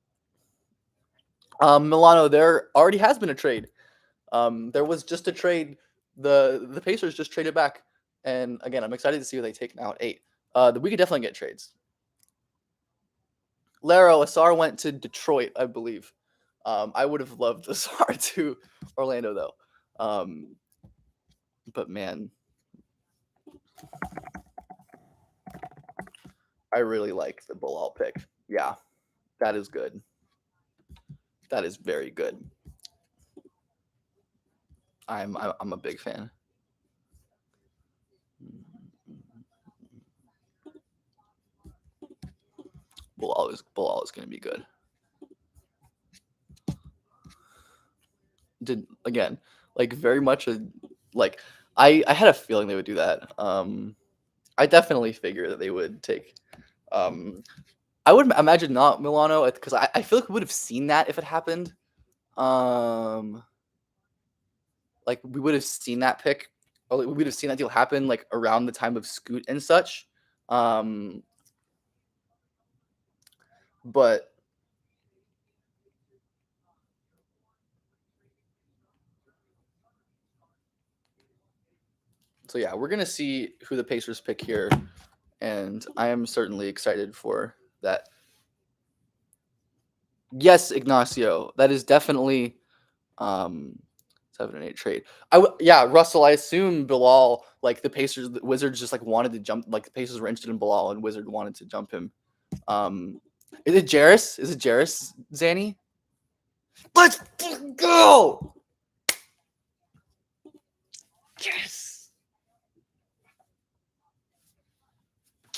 Milano, there already has been a trade. There was just a trade. The Pacers just traded back, and again, I'm excited to see what they take now at 8. We could definitely get trades. Laro, Asar went to Detroit, I believe. I would have loved Asar to Orlando though. But man, I really like the Bilal pick. Yeah, that is good. That is very good. I'm a big fan. Bilal is going to be good. Did again, like very much like I had a feeling they would do that. I definitely figured that they would take. I would imagine not Milano because I feel like we would have seen that if it happened. Like we would have seen that pick, or we would have seen that deal happen like around the time of Scoot and such. But so yeah, we're gonna see who the Pacers pick here, and I am certainly excited for that. Yes, Ignacio, that is definitely 7 and 8 trade. Yeah, Russell. I assume Bilal, like the the Wizards just like wanted to jump. Like the Pacers were interested in Bilal, and Wizard wanted to jump him. Is it Jarris? Is it Jarris, Zanny? Let's fucking go! Yes!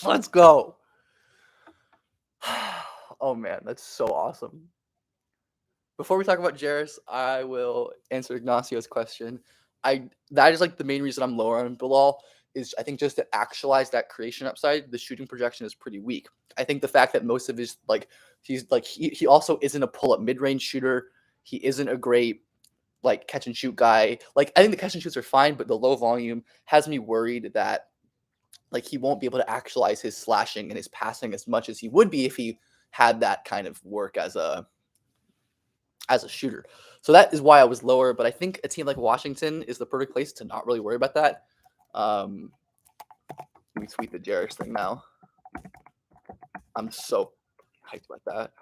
Let's go! Oh man, that's so awesome. Before we talk about Jarris, I will answer Ignacio's question. That is like the main reason I'm lower on Bilal is I think just to actualize that creation upside, the shooting projection is pretty weak. I think the fact that most of his he also isn't a pull up mid range shooter. He isn't a great like catch and shoot guy. Like I think the catch and shoots are fine, but the low volume has me worried that like he won't be able to actualize his slashing and his passing as much as he would be if he had that kind of work as a shooter. So that is why I was lower. But I think a team like Washington is the perfect place to not really worry about that. Let me tweet the Jarris thing now. I'm so hyped about that.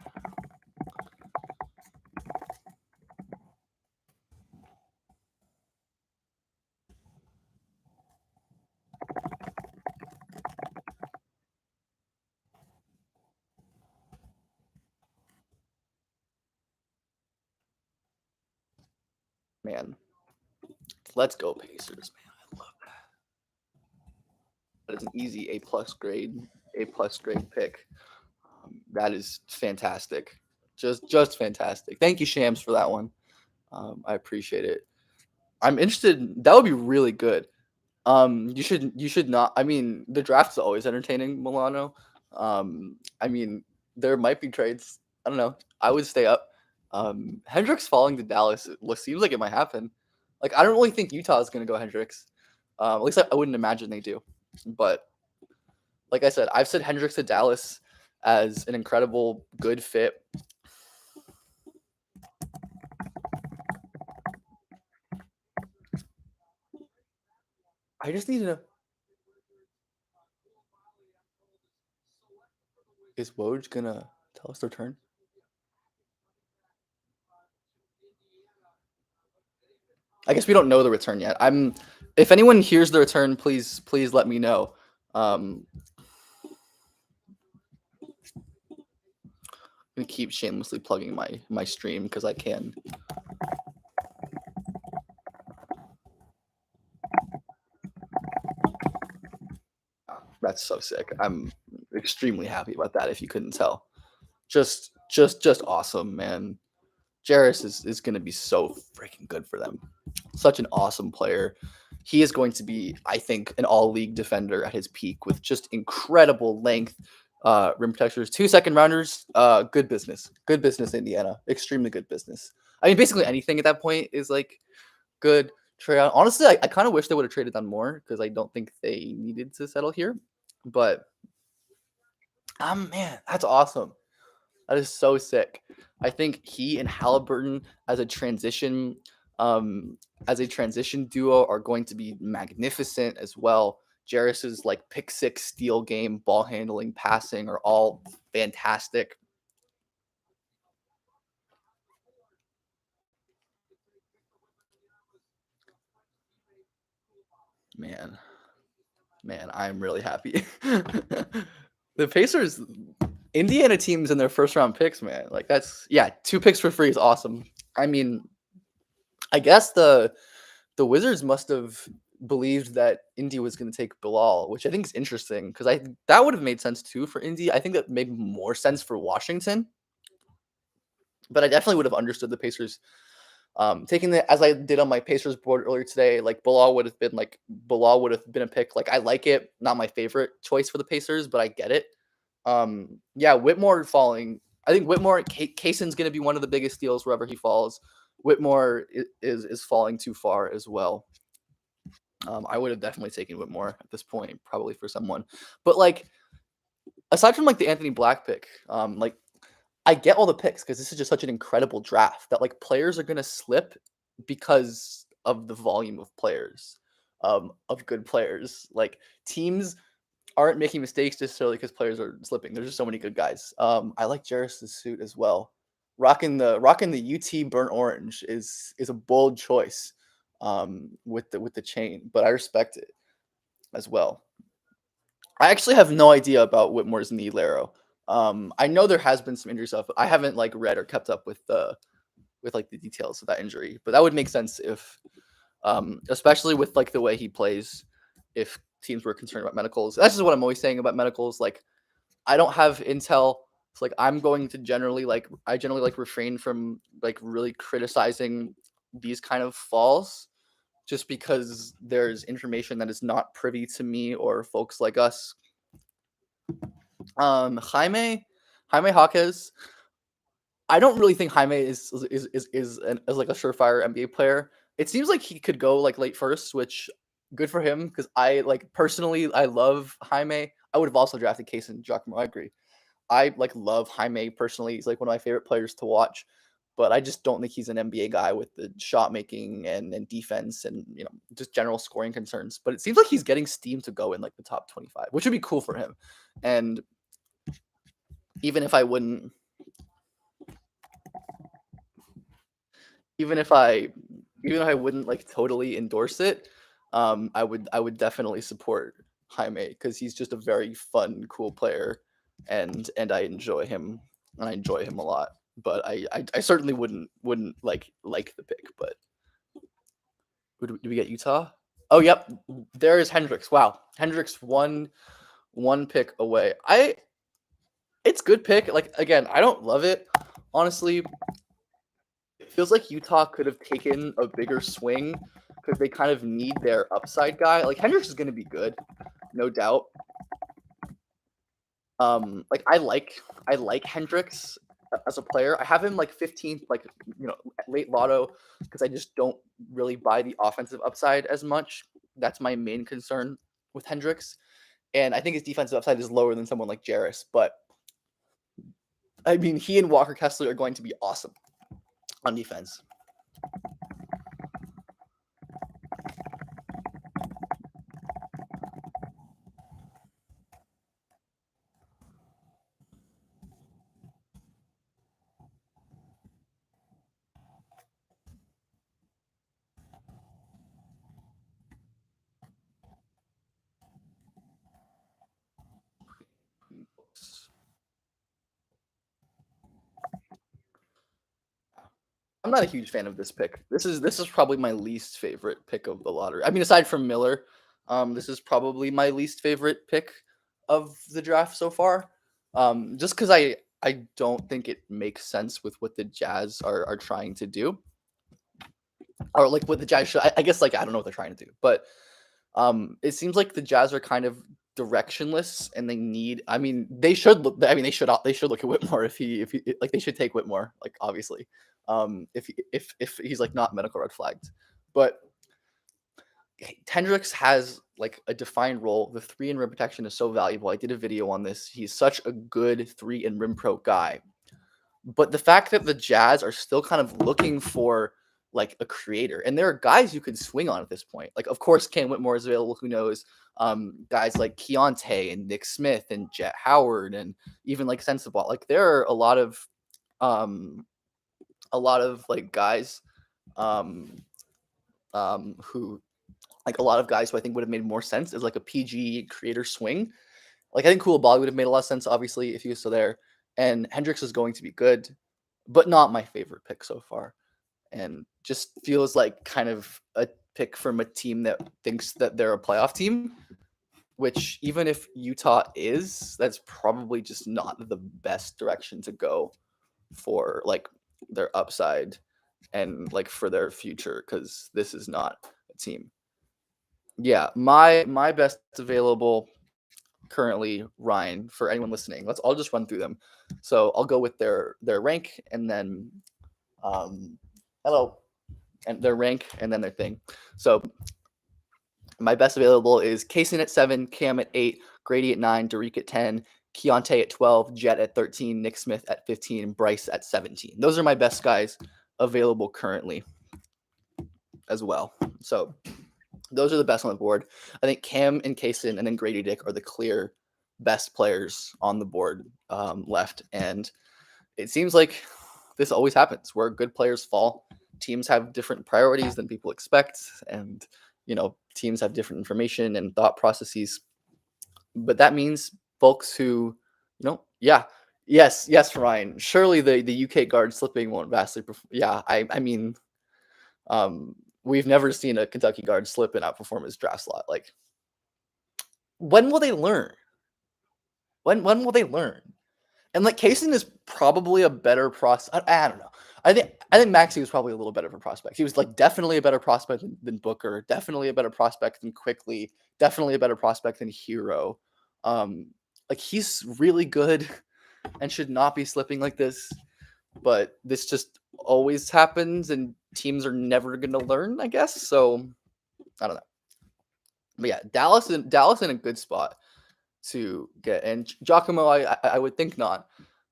Man, let's go Pacers, man. I love that. That is an easy A plus grade pick. That is fantastic. Just fantastic. Thank you, Shams, for that one. I appreciate it. I'm interested. That would be really good. You should not. I mean, the draft is always entertaining, Milano. I mean, there might be trades. I don't know. I would stay up. Hendricks falling to Dallas seems like it might happen. Like I don't really think Utah is going to go Hendricks. At least I wouldn't imagine they do. But like I said, I've said Hendricks to Dallas as an incredible good fit. I just need to know. Is Woj gonna tell us their turn? I guess we don't know the return yet. If anyone hears the return, please let me know. I'm gonna keep shamelessly plugging my stream because I can. That's so sick. I'm extremely happy about that. If you couldn't tell, just awesome, man. Jarris is going to be so freaking good for them. Such an awesome player. He is going to be, I think, an all league defender at his peak with just incredible length, rim protectors, 2 second rounders. Good business. Good business, Indiana. Extremely good business. I mean, basically anything at that point is like good trade. Honestly, I kind of wish they would have traded on more because I don't think they needed to settle here. But man, that's awesome. That is so sick. I think he and Halliburton um, as a transition duo are going to be magnificent as well. Jarris's like pick six, steal game, ball handling, passing are all fantastic. Man, I'm really happy. The Pacers, Indiana teams in their first round picks, man. Like that's 2 picks for free is awesome. I mean, I guess the Wizards must have believed that Indy was going to take Bilal, which I think is interesting because that would have made sense too for Indy. I think that made more sense for Washington, but I definitely would have understood the Pacers taking it as I did on my Pacers board earlier today. Like Bilal would have been a pick. Like I like it, not my favorite choice for the Pacers, but I get it. Whitmore falling. I think Whitmore Kaysen's going to be one of the biggest steals wherever he falls. Whitmore is falling too far as well. I would have definitely taken Whitmore at this point, probably for someone. But like, aside from like the Anthony Black pick, like I get all the picks because this is just such an incredible draft that like players are gonna slip because of the volume of players, of good players. Like teams aren't making mistakes necessarily because players are slipping. There's just so many good guys. I like Jarris's suit as well. Rocking the UT burnt orange is a bold choice with the chain, but I respect it as well. I actually have no idea about Whitmore's knee Laro. I know there has been some injury stuff, but I haven't like read or kept up with like the details of that injury. But that would make sense if, especially with like the way he plays, if teams were concerned about medicals. That's just what I'm always saying about medicals. Like I don't have intel. So like I'm going to generally like refrain from like really criticizing these kind of falls just because there's information that is not privy to me or folks like us. Jaime Jaquez. I don't really think Jaime is like a surefire NBA player. It seems like he could go like late first, which good for him because I like personally I love Jaime. I would have also drafted Case and Giacomo. I agree. I like love Jaime personally. He's like one of my favorite players to watch, but I just don't think he's an NBA guy with the shot making and defense and just general scoring concerns. But it seems like he's getting steam to go in like the top 25, which would be cool for him. And even if I wouldn't, even if I wouldn't like totally endorse it, I would definitely support Jaime because he's just a very fun, cool player, and I enjoy him and I enjoy him a lot. But I certainly wouldn't like the pick. But do we get Utah? Oh, yep. There is Hendricks. Wow, Hendricks one pick away. It's good pick. Like again, I don't love it honestly. It feels like Utah could have taken a bigger swing because they kind of need their upside guy. Like Hendricks is going to be good, no doubt. Like I like Hendricks as a player. I have him like 15th, like late lotto because I just don't really buy the offensive upside as much. That's my main concern with Hendricks, and I think his defensive upside is lower than someone like Jarris. But I mean, he and Walker Kessler are going to be awesome on defense. I'm not a huge fan of this pick. This is probably my least favorite pick of the lottery. I mean, aside from Miller, this is probably my least favorite pick of the draft so far. Just because I don't think it makes sense with what the Jazz are trying to do, or like what the Jazz should. I guess like I don't know what they're trying to do, but it seems like the Jazz are kind of directionless, and they need. I mean, they should look. I mean, they should look at Whitmore if he like they should take Whitmore like obviously. If he's like not medical red flagged, but Hendricks has like a defined role. The 3 and rim protection is so valuable. I did a video on this. He's such a good 3 and rim pro guy. But the fact that the Jazz are still kind of looking for like a creator, and there are guys you could swing on at this point. Like, of course, Cam Whitmore is available. Who knows? Guys like Keontae and Nick Smith and Jet Howard, and even like Sensabaugh. Like, there are a lot of like guys, who like a lot of guys who I think would have made more sense as like a PG creator swing. Like I think Koulibaly would have made a lot of sense, obviously, if he was still there. And Hendricks is going to be good, but not my favorite pick so far. And just feels like kind of a pick from a team that thinks that they're a playoff team, which even if Utah is, that's probably just not the best direction to go for like their upside and like for their future, because this is not a team. Yeah, my best available currently, Ryan, for anyone listening. I'll just run through them. So I'll go with their rank and then hello, and their rank and then their thing. So my best available is Kaysen at 7, Cam at 8, Grady at 9, Derek at 10, Keontae at 12, Jet at 13, Nick Smith at 15, and Bryce at 17. Those are my best guys available currently as well. So those are the best on the board. I think Cam and Kaysen and then Grady Dick are the clear best players on the board left. And it seems like this always happens where good players fall. Teams have different priorities than people expect. And, teams have different information and thought processes. But that means folks who, Yes, Ryan. Surely the UK guard slipping won't vastly yeah, I mean, um, we've never seen a Kentucky guard slip and outperform his draft slot, like, when will they learn? When will they learn? And, like, Kaysen is probably a better I don't know. I think Maxey was probably a little better of a prospect. He was, like, definitely a better prospect than Booker, definitely a better prospect than Quickly, definitely a better prospect than Hero. Um, like, he's really good and should not be slipping like this, but this just always happens, and teams are never gonna learn, I guess, so I don't know. But, yeah, Dallas in a good spot to get and Giacomo, I would think not.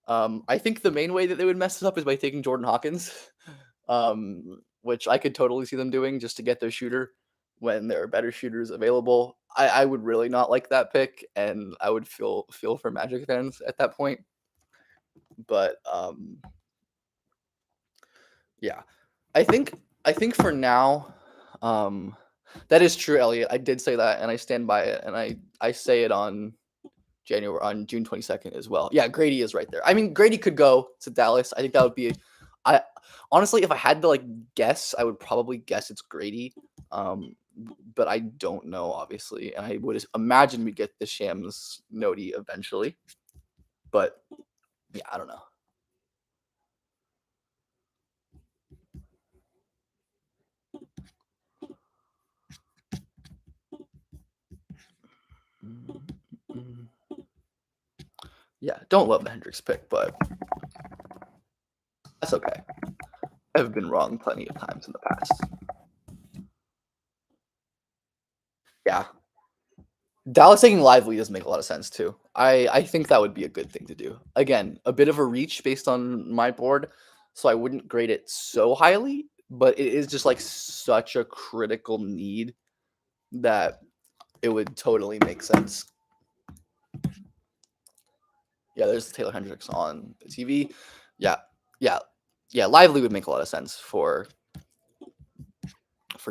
I think the main way that they would mess this up is by taking Jordan Hawkins, which I could totally see them doing just to get their shooter when there are better shooters available. I would really not like that pick, and I would feel for Magic fans at that point. But yeah, I think for now, um, that is true, Elliot. I did say that, and I stand by it, and I say it on June 22nd as well. Yeah, Grady is right there. I mean, Grady could go to Dallas. I think that would be I honestly, if I had to like guess, I would probably guess it's Grady. Um, but I don't know, obviously, and I would imagine we get the Shams Noti eventually. But yeah, I don't know. Mm. Yeah, don't love the Hendricks pick, but that's okay. I've been wrong plenty of times in the past. Yeah, Dallas taking Lively does make a lot of sense too. I think that would be a good thing to do. Again, a bit of a reach based on my board, so I wouldn't grade it so highly, but it is just like such a critical need that it would totally make sense. Yeah, there's Taylor Hendricks on the TV. Yeah, yeah, yeah. Lively would make a lot of sense for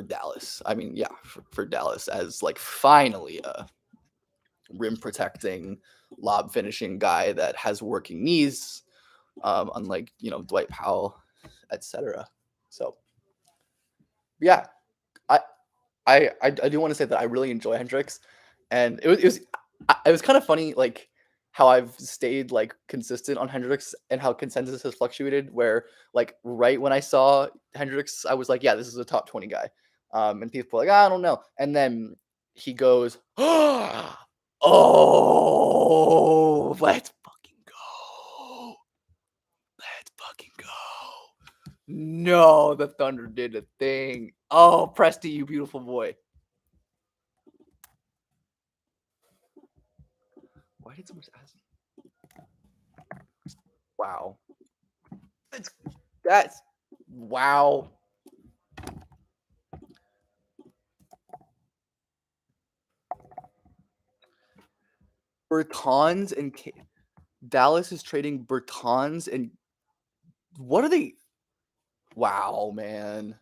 Dallas. I mean, yeah, for Dallas as like finally a rim protecting, lob finishing guy that has working knees, unlike Dwight Powell, etc. So yeah, I I do want to say that I really enjoy Hendrix, and it was kind of funny like how I've stayed like consistent on Hendrix and how consensus has fluctuated. Where like right when I saw Hendrix, I was like, yeah, this is a top 20 guy, and people were like, I don't know, and then he goes, oh, let's fucking go, let's fucking go. No, the Thunder did a thing. Oh, Presty, you beautiful boy. Why did so much ass? Wow. That's wow. Bertans and Dallas is trading Bertans and what are they? Wow, man.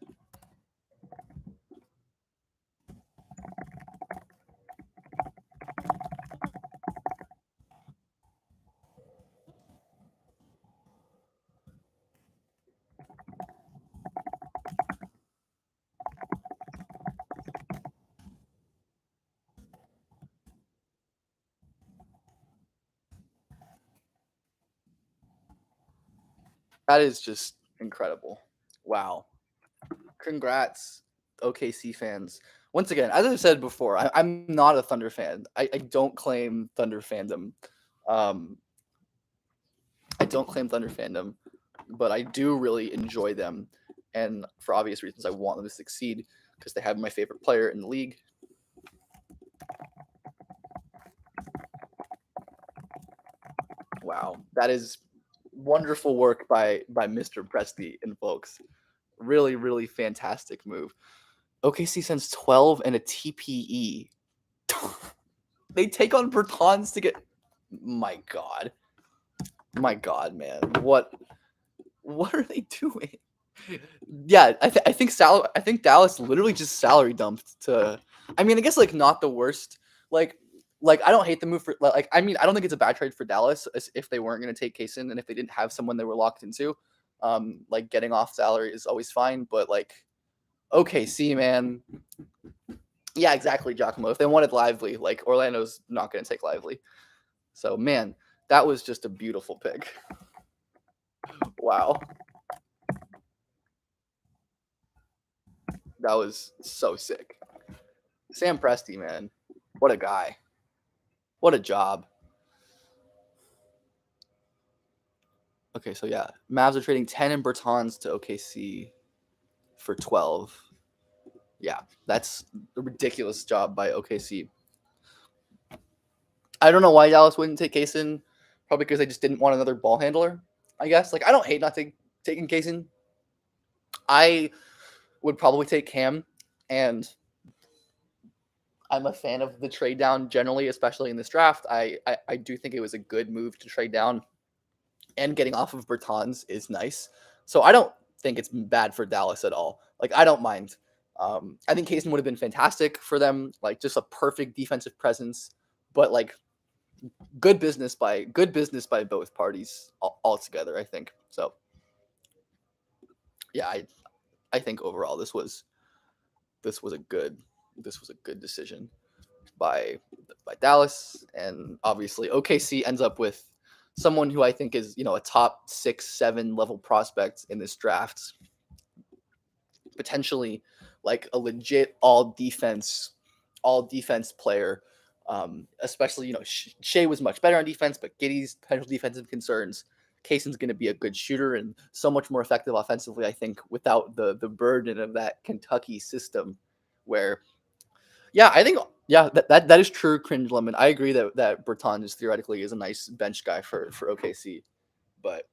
That is just incredible. Wow. Congrats, OKC fans. Once again, as I said before, I'm not a Thunder fan. I don't claim Thunder fandom. Um, I don't claim Thunder fandom, but I do really enjoy them. And for obvious reasons, I want them to succeed because they have my favorite player in the league. Wow, that is wonderful work by Mr. Presti and folks. Really, really fantastic move. OKC sends 12 and a TPE. They take on Bertans to get. My God, man, what are they doing? Yeah, I think Dallas literally just salary dumped to. I mean, I guess like not the worst. Like like I don't hate the move for like I mean I don't think it's a bad trade for Dallas if they weren't going to take Kaysen and if they didn't have someone they were locked into. Like getting off salary is always fine, but like OKC, man, yeah, exactly, Giacomo. If they wanted Lively, like Orlando's not going to take Lively. So man, that was just a beautiful pick. Wow, that was so sick. Sam Presti, man, what a guy, what a job. Okay, so yeah, Mavs are trading 10 and Bertans to OKC for 12. Yeah, that's a ridiculous job by OKC. I don't know why Dallas wouldn't take Kaysen. Probably because they just didn't want another ball handler. I guess. Like I don't hate not taking Kaysen. I would probably take Cam, and I'm a fan of the trade down generally, especially in this draft. I do think it was a good move to trade down, and getting off of Bertans is nice. So I don't think it's bad for Dallas at all. Like I don't mind. I think Kaysen would have been fantastic for them, like just a perfect defensive presence. But like good business by both parties altogether. I think so. Yeah, I think overall this was a good decision by Dallas, and obviously OKC ends up with someone who I think is a top 6-7 level prospect in this draft, potentially like a legit all defense player. Especially Shea was much better on defense, but Giddey's potential defensive concerns. Kaysen's going to be a good shooter and so much more effective offensively, I think, without the burden of that Kentucky system where yeah, I think yeah, that is true, Cringe Lemon. I agree that Bertans is theoretically is a nice bench guy for OKC, but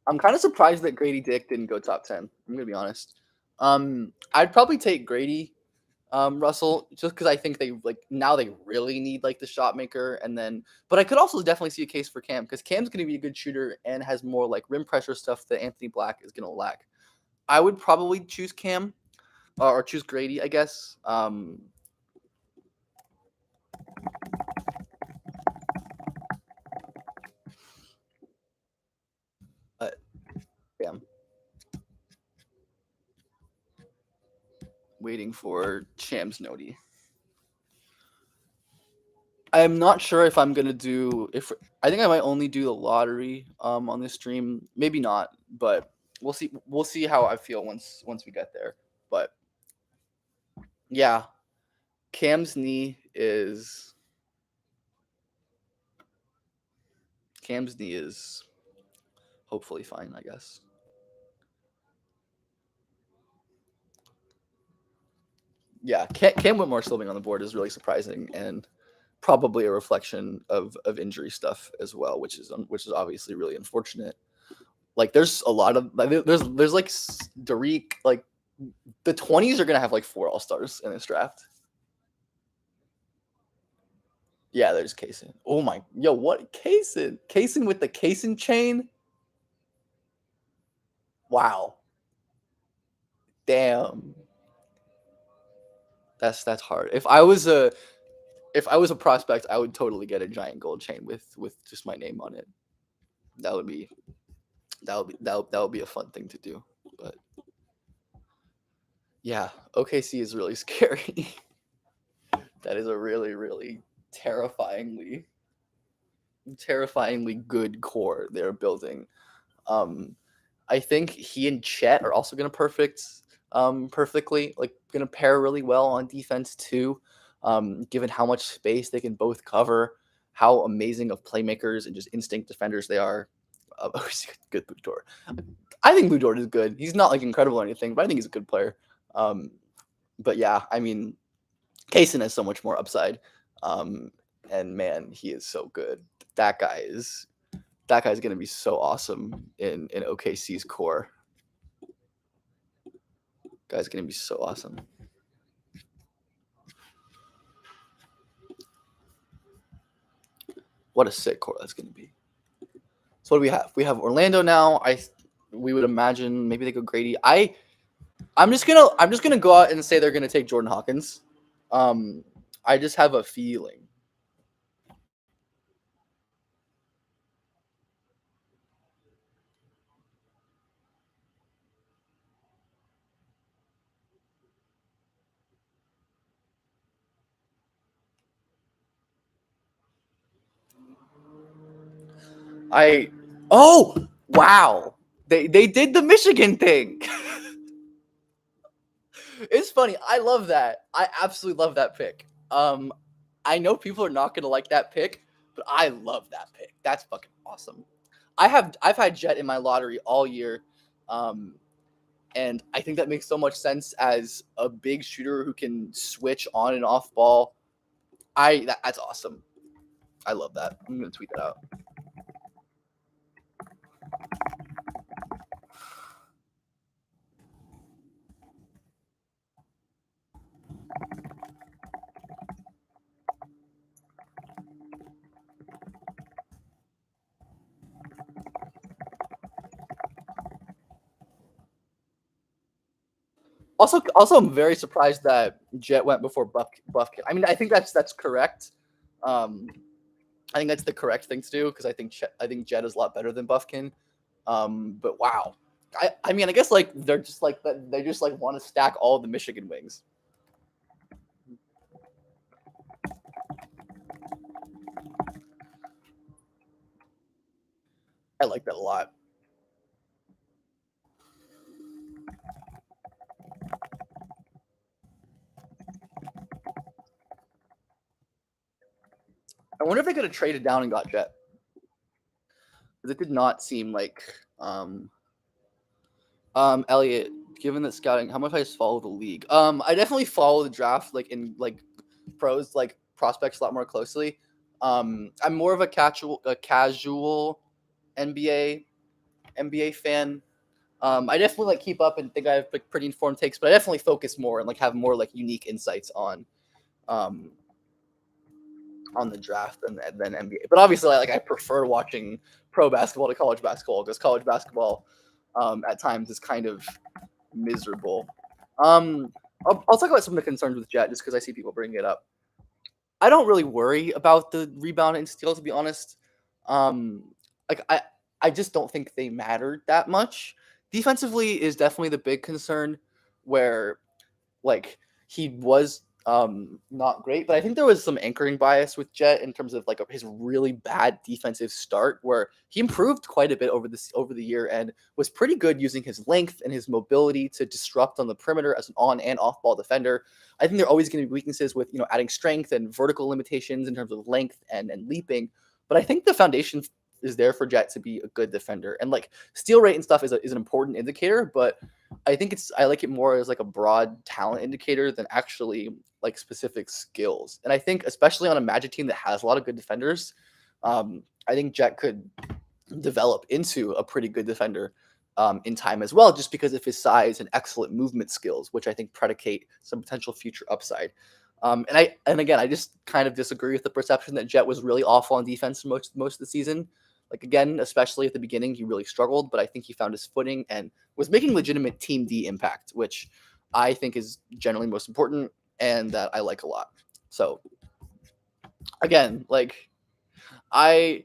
I'm kind of surprised that Grady Dick didn't go top 10. I'm gonna be honest. I'd probably take Grady, Russell, just because I think they like now they really need like the shot maker, and then but I could also definitely see a case for Cam because Cam's gonna be a good shooter and has more like rim pressure stuff that Anthony Black is gonna lack. I would probably choose Cam or choose Grady, I guess. But Cam. Waiting for Cham's Noti. I'm not sure if I'm gonna do if I think I might only do the lottery on this stream. Maybe not, but we'll see. We'll see how I feel once we get there. But yeah, Cam's knee is Cam's knee is hopefully fine, I guess. Yeah, Cam Whitmore still being on the board is really surprising and probably a reflection of injury stuff as well, which is obviously really unfortunate. Like there's a lot of like, there's like Derek, like the 20s are gonna have like 4 all-stars in this draft. Yeah, there's Kaysen. Oh my, yo, what Kaysen? Kaysen with the Kaysen chain? Wow, damn, that's hard. If I was a prospect, I would totally get a giant gold chain with just my name on it. That would be that would be a fun thing to do. But yeah, OKC is really scary. That is a really terrifyingly good core they're building. Um, I think he and Chet are also going to perfectly like going to pair really well on defense too. Given how much space they can both cover, how amazing of playmakers and just instinct defenders they are. Good Luthor. I think Luthor is good. He's not like incredible or anything, but I think he's a good player. Um, but yeah, I mean, Kaysen has so much more upside. Um, and man, he is so good. That guy is that guy's gonna be so awesome in OKC's core. Guy's gonna be so awesome. What a sick core that's gonna be. So what do we have? We have Orlando now. We would imagine maybe they go Grady. I'm just gonna go out and say they're gonna take Jordan Hawkins. I just have a feeling. Oh wow, they did the Michigan thing. It's funny. I love that. I absolutely love that pick. I know people are not gonna like that pick, but I love that pick. That's fucking awesome. I've had Jet in my lottery all year, and I think that makes so much sense as a big shooter who can switch on and off ball. That's awesome. I love that. I'm gonna tweet that out. Also, I'm very surprised that Jet went before Buffkin. I mean, I think that's correct. Um, I think that's the correct thing to do because I think Jet is a lot better than Buffkin. But wow, I mean, I guess like they're just like that. They just like want to stack all the Michigan wings. I like that a lot. I wonder if they could have traded down and got Jet. Because it did not seem like Elliot, given that scouting, how much I just follow the league? I definitely follow the draft like in like pros like prospects a lot more closely. I'm more of a casual NBA fan. I definitely like keep up and think I have like pretty informed takes, but I definitely focus more and like have more like unique insights um on the draft than NBA. But obviously, like I prefer watching pro basketball to college basketball because college basketball at times is kind of miserable. I'll talk about some of the concerns with Jet just because I see people bringing it up. I don't really worry about the rebound and steal, to be honest. Um, like I just don't think they mattered that much. Defensively is definitely the big concern, where like he was not great, but I think there was some anchoring bias with Jet in terms of like his really bad defensive start where he improved quite a bit over the year and was pretty good using his length and his mobility to disrupt on the perimeter as an on and off ball defender. I think there are always going to be weaknesses with adding strength and vertical limitations in terms of length and leaping, but I think the foundation is there for Jet to be a good defender, and like steal rate and stuff is an important indicator, but I like it more as like a broad talent indicator than actually like specific skills. And I think especially on a Magic team that has a lot of good defenders, I think Jet could develop into a pretty good defender in time as well, just because of his size and excellent movement skills, which I think predicate some potential future upside. And again, I just kind of disagree with the perception that Jet was really awful on defense most of the season. Like again, especially at the beginning, he really struggled, but I think he found his footing and was making legitimate Team D impact, which I think is generally most important and that I like a lot. So again, like I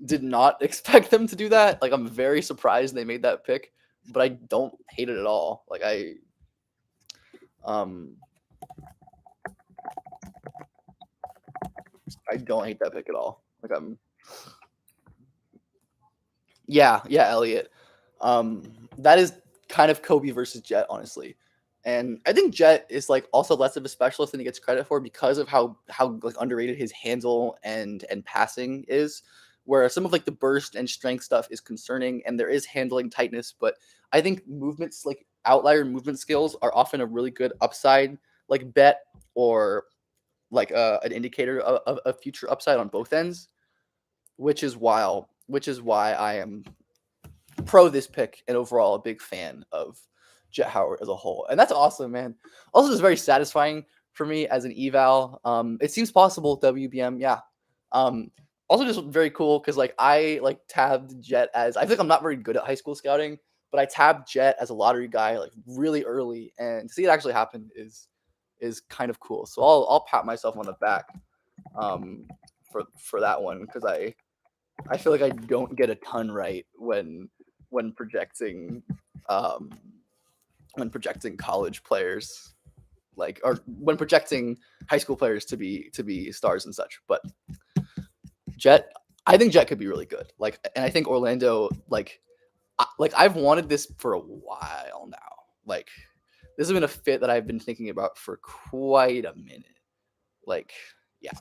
did not expect them to do that. Like I'm very surprised they made that pick, but I don't hate it at all. Like I don't hate that pick at all. Like yeah, Elliot. That is kind of Kobe versus Jet, honestly. And I think Jet is like also less of a specialist than he gets credit for because of how like underrated his handle and passing is. Where some of like the burst and strength stuff is concerning, and there is handling tightness, but I think movements like outlier movement skills are often a really good upside like bet or like an indicator of future upside on both ends, which is why I am pro this pick and overall a big fan of Jet Howard as a whole, and that's awesome, man. Also, just very satisfying for me as an eval. It seems possible WBM, yeah. Um, Also just very cool because like I like tabbed Jet as I think I'm not very good at high school scouting, but I tabbed Jet as a lottery guy like really early, and to see it actually happen is kind of cool. So I'll pat myself on the back um, for that one because I feel like I don't get a ton right when projecting um, when projecting college players like or when projecting high school players to be stars and such. But Jet, I think Jet could be really good. Like, and I think Orlando like I've wanted this for a while now. Like, this has been a fit that I've been thinking about for quite a minute. Like, yeah.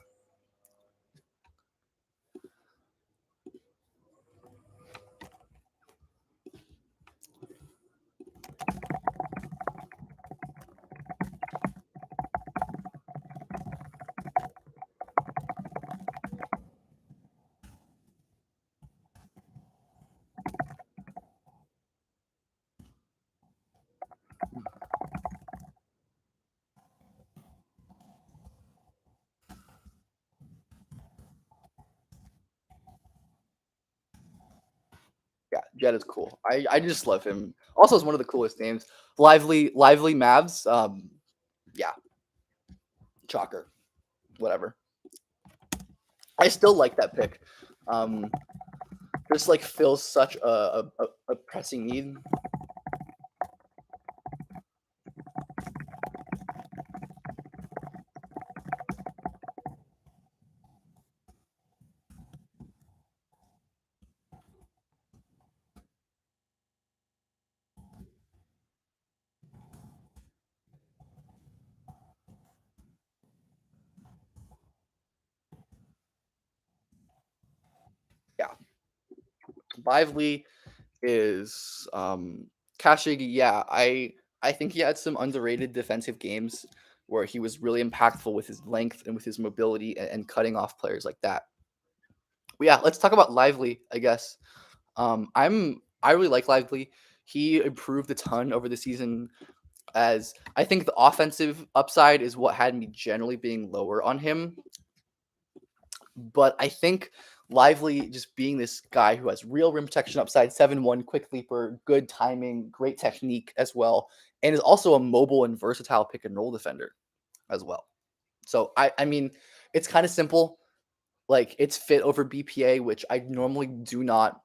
Yeah, Jet is cool. I just love him. Also, is one of the coolest names. Lively Mavs. Yeah, Chalker. Whatever. I still like that pick. Um, just like fills such a pressing need. Yeah, Lively is Kashig. Yeah, I think he had some underrated defensive games where he was really impactful with his length and with his mobility and cutting off players like that. But yeah, let's talk about Lively, I guess. I really like Lively. He improved a ton over the season. As I think the offensive upside is what had me generally being lower on him. But I think Lively just being this guy who has real rim protection upside, 7'1", quick leaper, good timing, great technique as well, and is also a mobile and versatile pick and roll defender as well. So I mean, it's kind of simple. Like it's fit over BPA, which I normally do not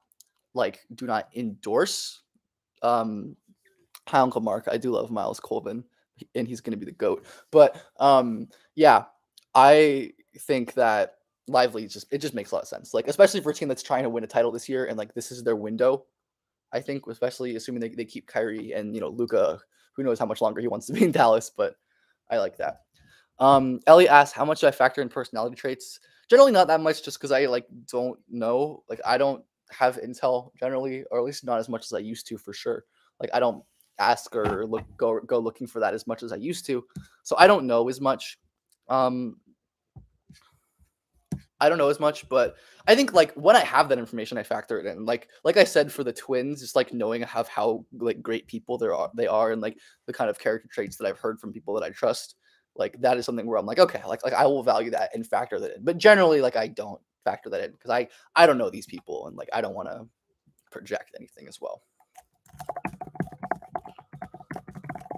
endorse. Um, Hi, Uncle Mark. I do love Miles Colvin, and he's going to be the goat. But yeah, I think that Lively just makes a lot of sense. Like especially for a team that's trying to win a title this year, and like this is their window. I think, especially assuming they keep Kyrie and Luca. Who knows how much longer he wants to be in Dallas? But I like that. Ellie asks, how much do I factor in personality traits? Generally, not that much, just because I like don't know. Like I don't have intel generally, or at least not as much as I used to for sure. Like I don't ask or go looking for that as much as I used to, so I don't know as much. Um, I don't know as much, but I think like when I have that information, I factor it in. Like I said for the twins, just like knowing how like great people they are, and like the kind of character traits that I've heard from people that I trust. Like that is something where I'm like, okay, like I will value that and factor that in. But generally, like I don't factor that in because I don't know these people and like I don't want to project anything as well.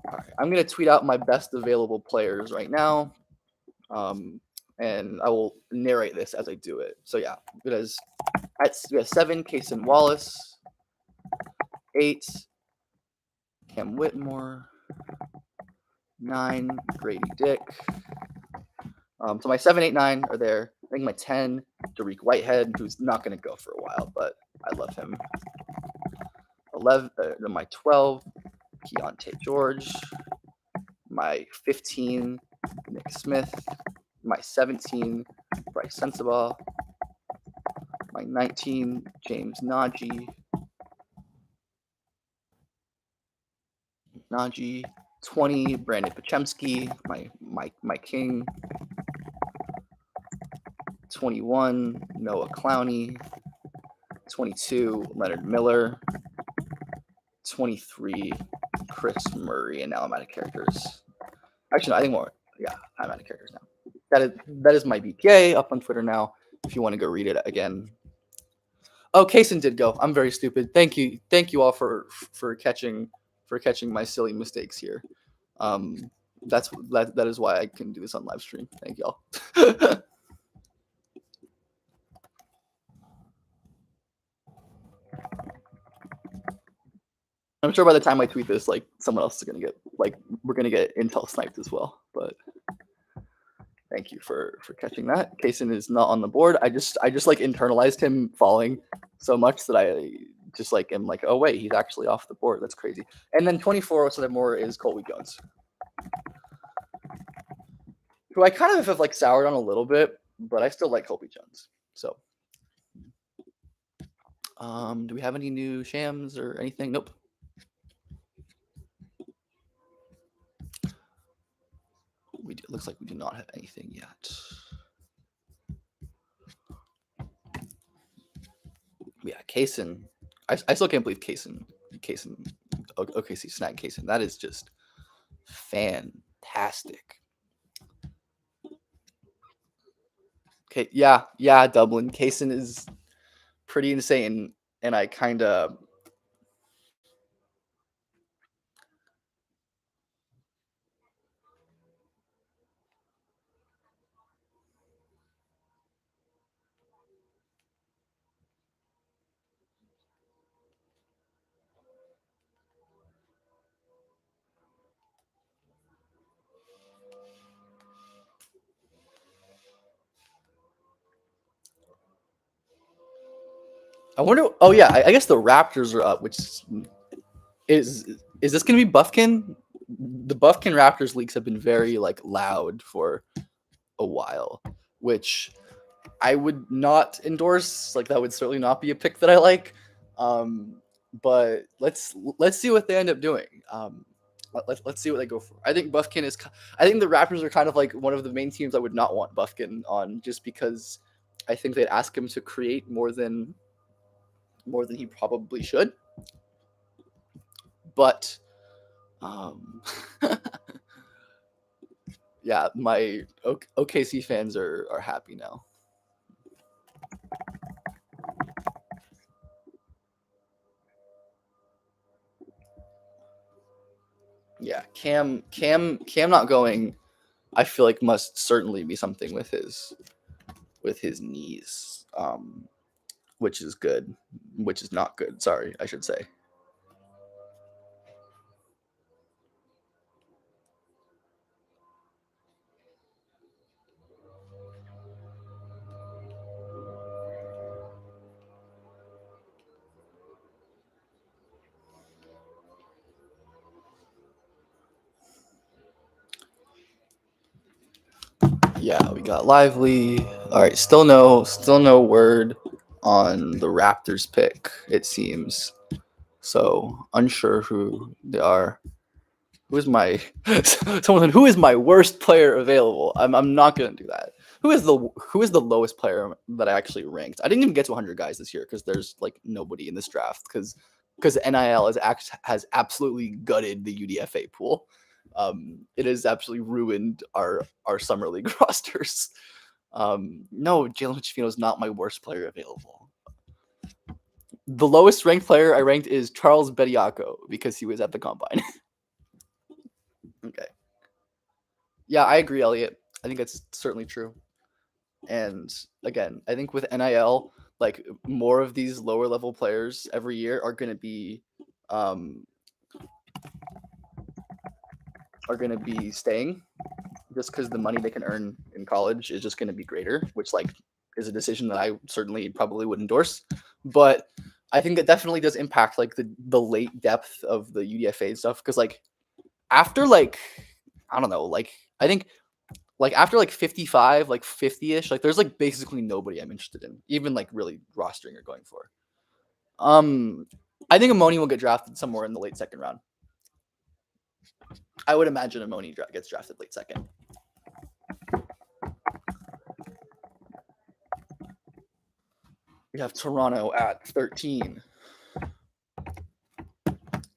All right, I'm gonna tweet out my best available players right now. And I will narrate this as I do it. So yeah, because we have 7, Cason Wallace, 8, Cam Whitmore, 9, Grady Dick. So my 7, 8, 9 are there. I think my 10, Dariq Whitehead, who's not going to go for a while, but I love him. 11, my 12, Keontae George. My 15, Nick Smith. My 17, Bryce Sensabaugh. My 19, James Najee. 20, Brandon Pachemsky, my king. 21, Noah Clowney. 22, Leonard Miller. 23, Chris Murray, and now I'm out of characters. Actually, no, I think more. Yeah, I'm out of characters now. That is my BPA up on Twitter now. If you want to go read it again. Oh, Kaysen did go. I'm very stupid. Thank you all for catching my silly mistakes here. That is why I can do this on live stream. Thank y'all. I'm sure by the time I tweet this, like someone else is gonna get we're gonna get intel sniped as well. But thank you for catching that. Kaysen is not on the board. I just like internalized him falling so much that I just like am like, oh wait, he's actually off the board. That's crazy. And then 24 so more is Colby Jones, who I kind of have like soured on a little bit, but I still like Colby Jones. So, do we have any new shams or anything? Nope. It looks like we do not have anything yet. Yeah, Kaysen. I still can't believe Kaysen OKC snagged Kaysen. That is just fantastic. Okay, yeah, Dublin. Kaysen is pretty insane, and I kind of. I wonder. Oh yeah, I guess the Raptors are up. Which is this going to be Buffkin? The Buffkin Raptors leaks have been very like loud for a while, which I would not endorse. Like that would certainly not be a pick that I like. But let's see what they end up doing. Let's see what they go for. I think Buffkin is. I think the Raptors are kind of like one of the main teams I would not want Buffkin on, just because I think they'd ask him to create more than he probably should. But, yeah, my OKC fans are happy now. Yeah, Cam not going, I feel like must certainly be something with his knees, which is good, which is not good. Sorry, I should say. Yeah, we got Lively. All right, still no word on the Raptors pick, it seems. So unsure who they are. Who is my someone? Who is my worst player available? I'm not gonna do that. Who is the lowest player that I actually ranked? I didn't even get to 100 guys this year because there's like nobody in this draft because NIL has absolutely gutted the UDFA pool. It has absolutely ruined our summer league rosters. No, Jalen Chifino is not my worst player available. The lowest ranked player I ranked is Charles Bediako because he was at the combine. Okay. Yeah, I agree, Elliot. I think that's certainly true. And again, I think with NIL, like more of these lower level players every year are going to be staying just because the money they can earn in college is just going to be greater, which like is a decision that I certainly probably would endorse. But I think it definitely does impact like the late depth of the UDFA stuff because like after like I don't know, like I think like after like 55, like 50-ish, like there's like basically nobody I'm interested in, even like really rostering or going for. I think Amoni will get drafted somewhere in the late second round. I would imagine Amoni gets drafted late second. We have Toronto at 13.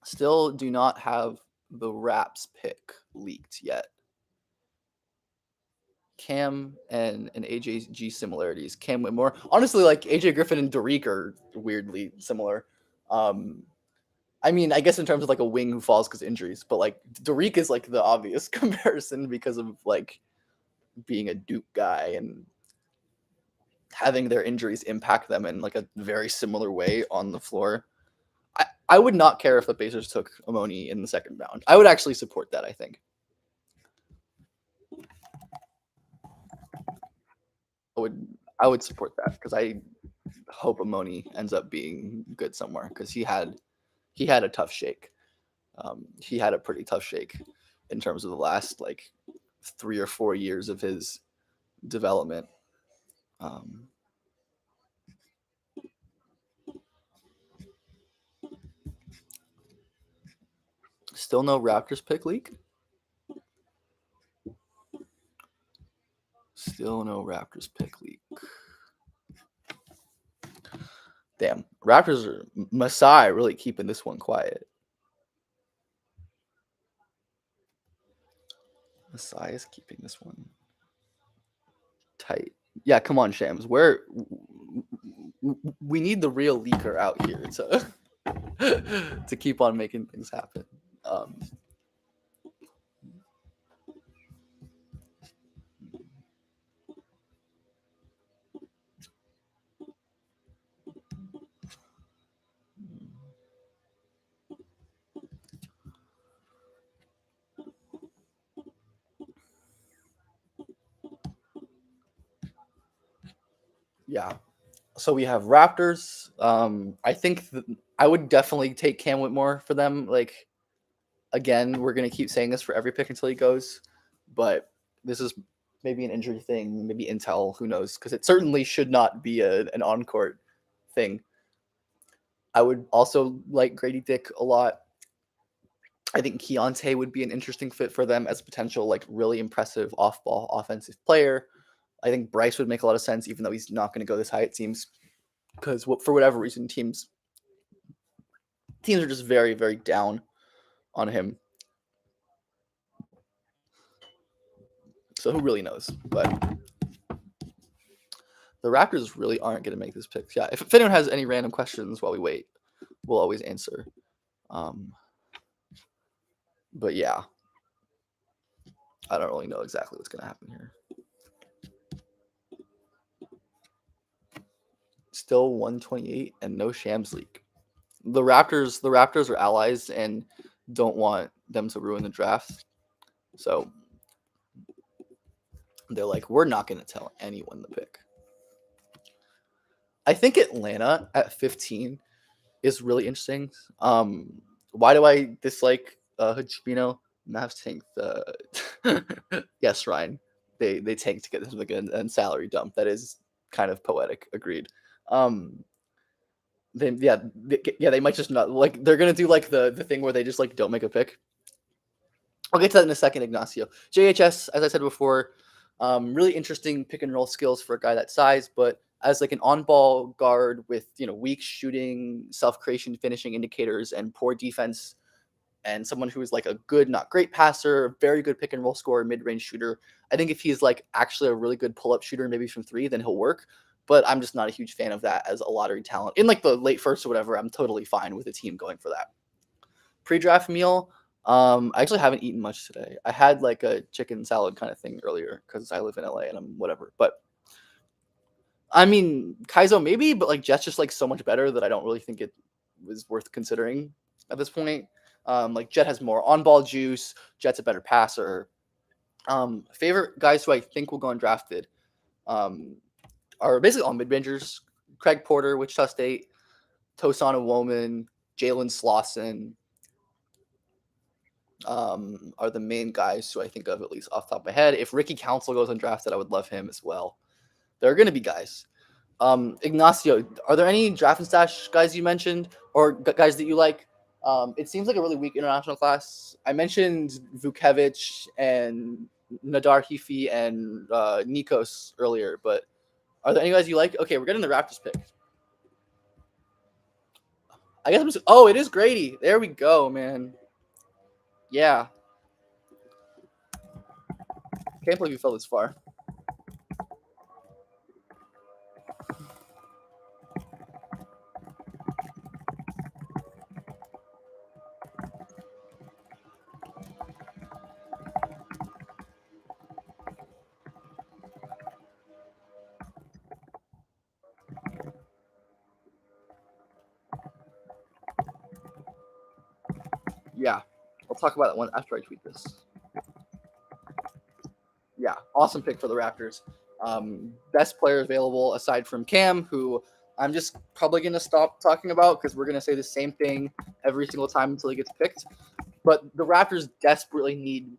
Still do not have the Raps pick leaked yet. Cam and AJG similarities. Cam Whitmore. Honestly, like AJ Griffin and Derek are weirdly similar. I mean, I guess in terms of like a wing who falls because injuries, but like Derek is like the obvious comparison because of like being a Duke guy and having their injuries impact them in like a very similar way on the floor. I would not care if the Pacers took Amoni in the second round. I would actually support that, I think. I would support that because I hope Amoni ends up being good somewhere because he had a tough shake. He had a pretty tough shake in terms of the last like 3 or 4 years of his development. Still no Raptors pick leak. Still no Raptors pick leak. Damn, Raptors are Masai really keeping this one quiet. Masai is keeping this one tight. Yeah, come on, Shams. We need the real leaker out here to keep on making things happen. Yeah. So we have Raptors. I think I would definitely take Cam Whitmore for them. Like, again, we're gonna keep saying this for every pick until he goes, but this is maybe an injury thing, maybe intel, who knows? Because it certainly should not be an on court thing. I would also like Grady Dick a lot. I think Keontae would be an interesting fit for them as a potential like really impressive off ball offensive player. I think Bryce would make a lot of sense, even though he's not going to go this high, it seems, because for whatever reason, teams are just very, very down on him. So who really knows? But the Raptors really aren't going to make this pick. Yeah, if anyone has any random questions while we wait, we'll always answer. But yeah, I don't really know exactly what's going to happen here. Still 128 and no Shams leak. The Raptors are allies and don't want them to ruin the draft. So they're like, we're not going to tell anyone the pick. I think Atlanta at 15 is really interesting. Why do I dislike Hajimino? Mavs tanked yes, Ryan. They tanked to get this again and salary dump. That is kind of poetic. Agreed. Then they might just not like they're gonna do like the thing where they just like don't make a pick. I'll get to that in a second, Ignacio. JHS, as I said before, really interesting pick and roll skills for a guy that size, but as like an on-ball guard with weak shooting, self-creation, finishing indicators, and poor defense, and someone who is like a good, not great passer, very good pick and roll scorer, mid-range shooter. I think if he's like actually a really good pull-up shooter, maybe from 3, then he'll work. But I'm just not a huge fan of that as a lottery talent. In like the late first or whatever, I'm totally fine with a team going for that. Pre-draft meal, I actually haven't eaten much today. I had like a chicken salad kind of thing earlier because I live in LA and I'm whatever. But I mean, Kaizo maybe, but like Jet's just like so much better that I don't really think it was worth considering at this point. Like Jet has more on-ball juice. Jet's a better passer. Favorite guys who I think will go undrafted are basically all mid-rangers. Craig Porter, Wichita State, Tosan Woman, Jalen Slauson are the main guys who I think of, at least off the top of my head. If Ricky Council goes undrafted, I would love him as well. There are going to be guys. Ignacio, are there any draft and stash guys you mentioned or guys that you like? It seems like a really weak international class. I mentioned Vukcevic and Nadar Hifi and Nikos earlier, but are there any guys you like? Okay, we're getting the Raptors pick. I guess it is Grady. There we go, man. Yeah. Can't believe you fell this far. Yeah. I'll talk about that one after I tweet this. Yeah, awesome pick for the Raptors. Best player available aside from Cam, who I'm just probably going to stop talking about because we're going to say the same thing every single time until he gets picked. But the Raptors desperately need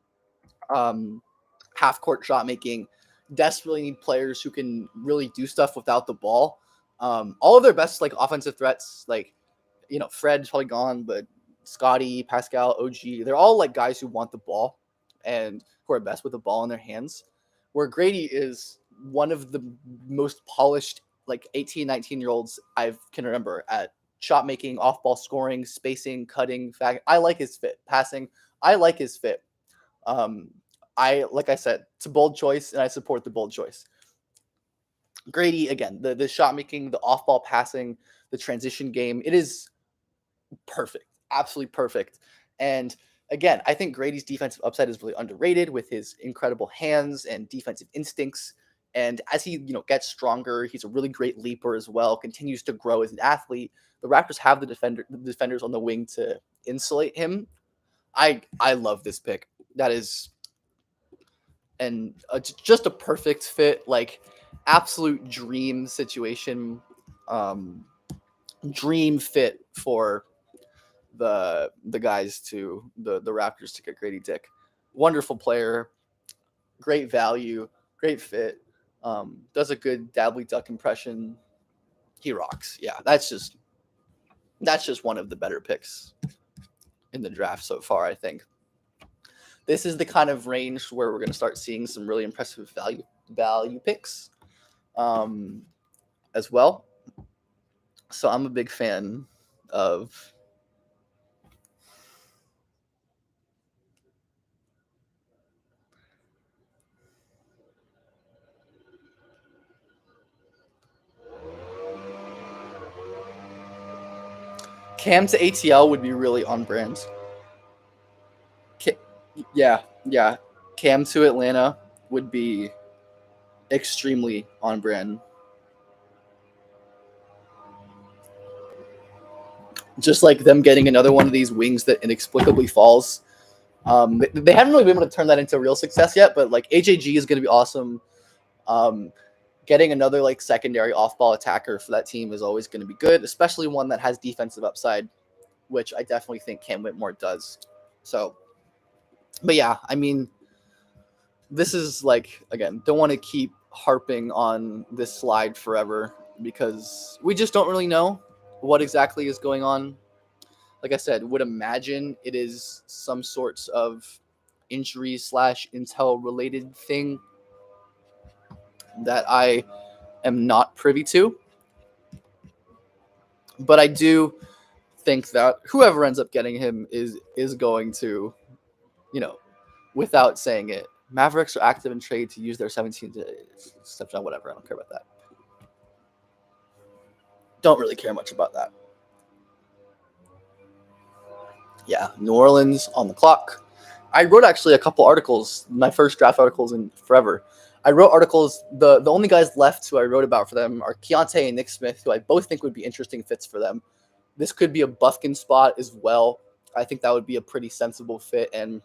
half court shot making, desperately need players who can really do stuff without the ball. All of their best like offensive threats, like Fred's probably gone, but Scotty, Pascal, OG, they're all like guys who want the ball and who are best with the ball in their hands. Where Grady is one of the most polished like 18, 19-year-olds I can remember at shot making, off ball scoring, spacing, cutting. I like his fit, passing. I like his fit. Like I said, it's a bold choice, and I support the bold choice. Grady again, the shot making, the off ball passing, the transition game. It is perfect, absolutely perfect. And again, I think Grady's defensive upside is really underrated with his incredible hands and defensive instincts. And as he gets stronger, he's a really great leaper as well. Continues to grow as an athlete. The Raptors have the defenders on the wing to insulate him. I love this pick. That is and just a perfect fit, like absolute dream situation, dream fit for the guys to the Raptors to get Grady Dick. Wonderful player, great value, great fit. Does a good Dabbly Duck impression. He rocks. Yeah, that's just one of the better picks in the draft so far, I think. This is the kind of range where we're going to start seeing some really impressive value picks as well. So I'm a big fan of Cam to ATL would be really on brand. Yeah. Cam to Atlanta would be extremely on brand. Just like them getting another one of these wings that inexplicably falls. They haven't really been able to turn that into real success yet, but like AJG is going to be awesome. Getting another like secondary off-ball attacker for that team is always going to be good, especially one that has defensive upside, which I definitely think Cam Whitmore does. So, but yeah, I mean, this is like, again, don't want to keep harping on this slide forever because we just don't really know what exactly is going on. Like I said, would imagine it is some sorts of injury / intel related thing that I am not privy to. But I do think that whoever ends up getting him is going to, without saying it, Mavericks are active in trade to use their 17 to step down, whatever. I don't care about that. Don't really care much about that. Yeah, New Orleans on the clock. I wrote actually a couple articles, my first draft articles in forever. I wrote articles. The only guys left who I wrote about for them are Keontae and Nick Smith, who I both think would be interesting fits for them. This could be a Buffkin spot as well. I think that would be a pretty sensible fit. And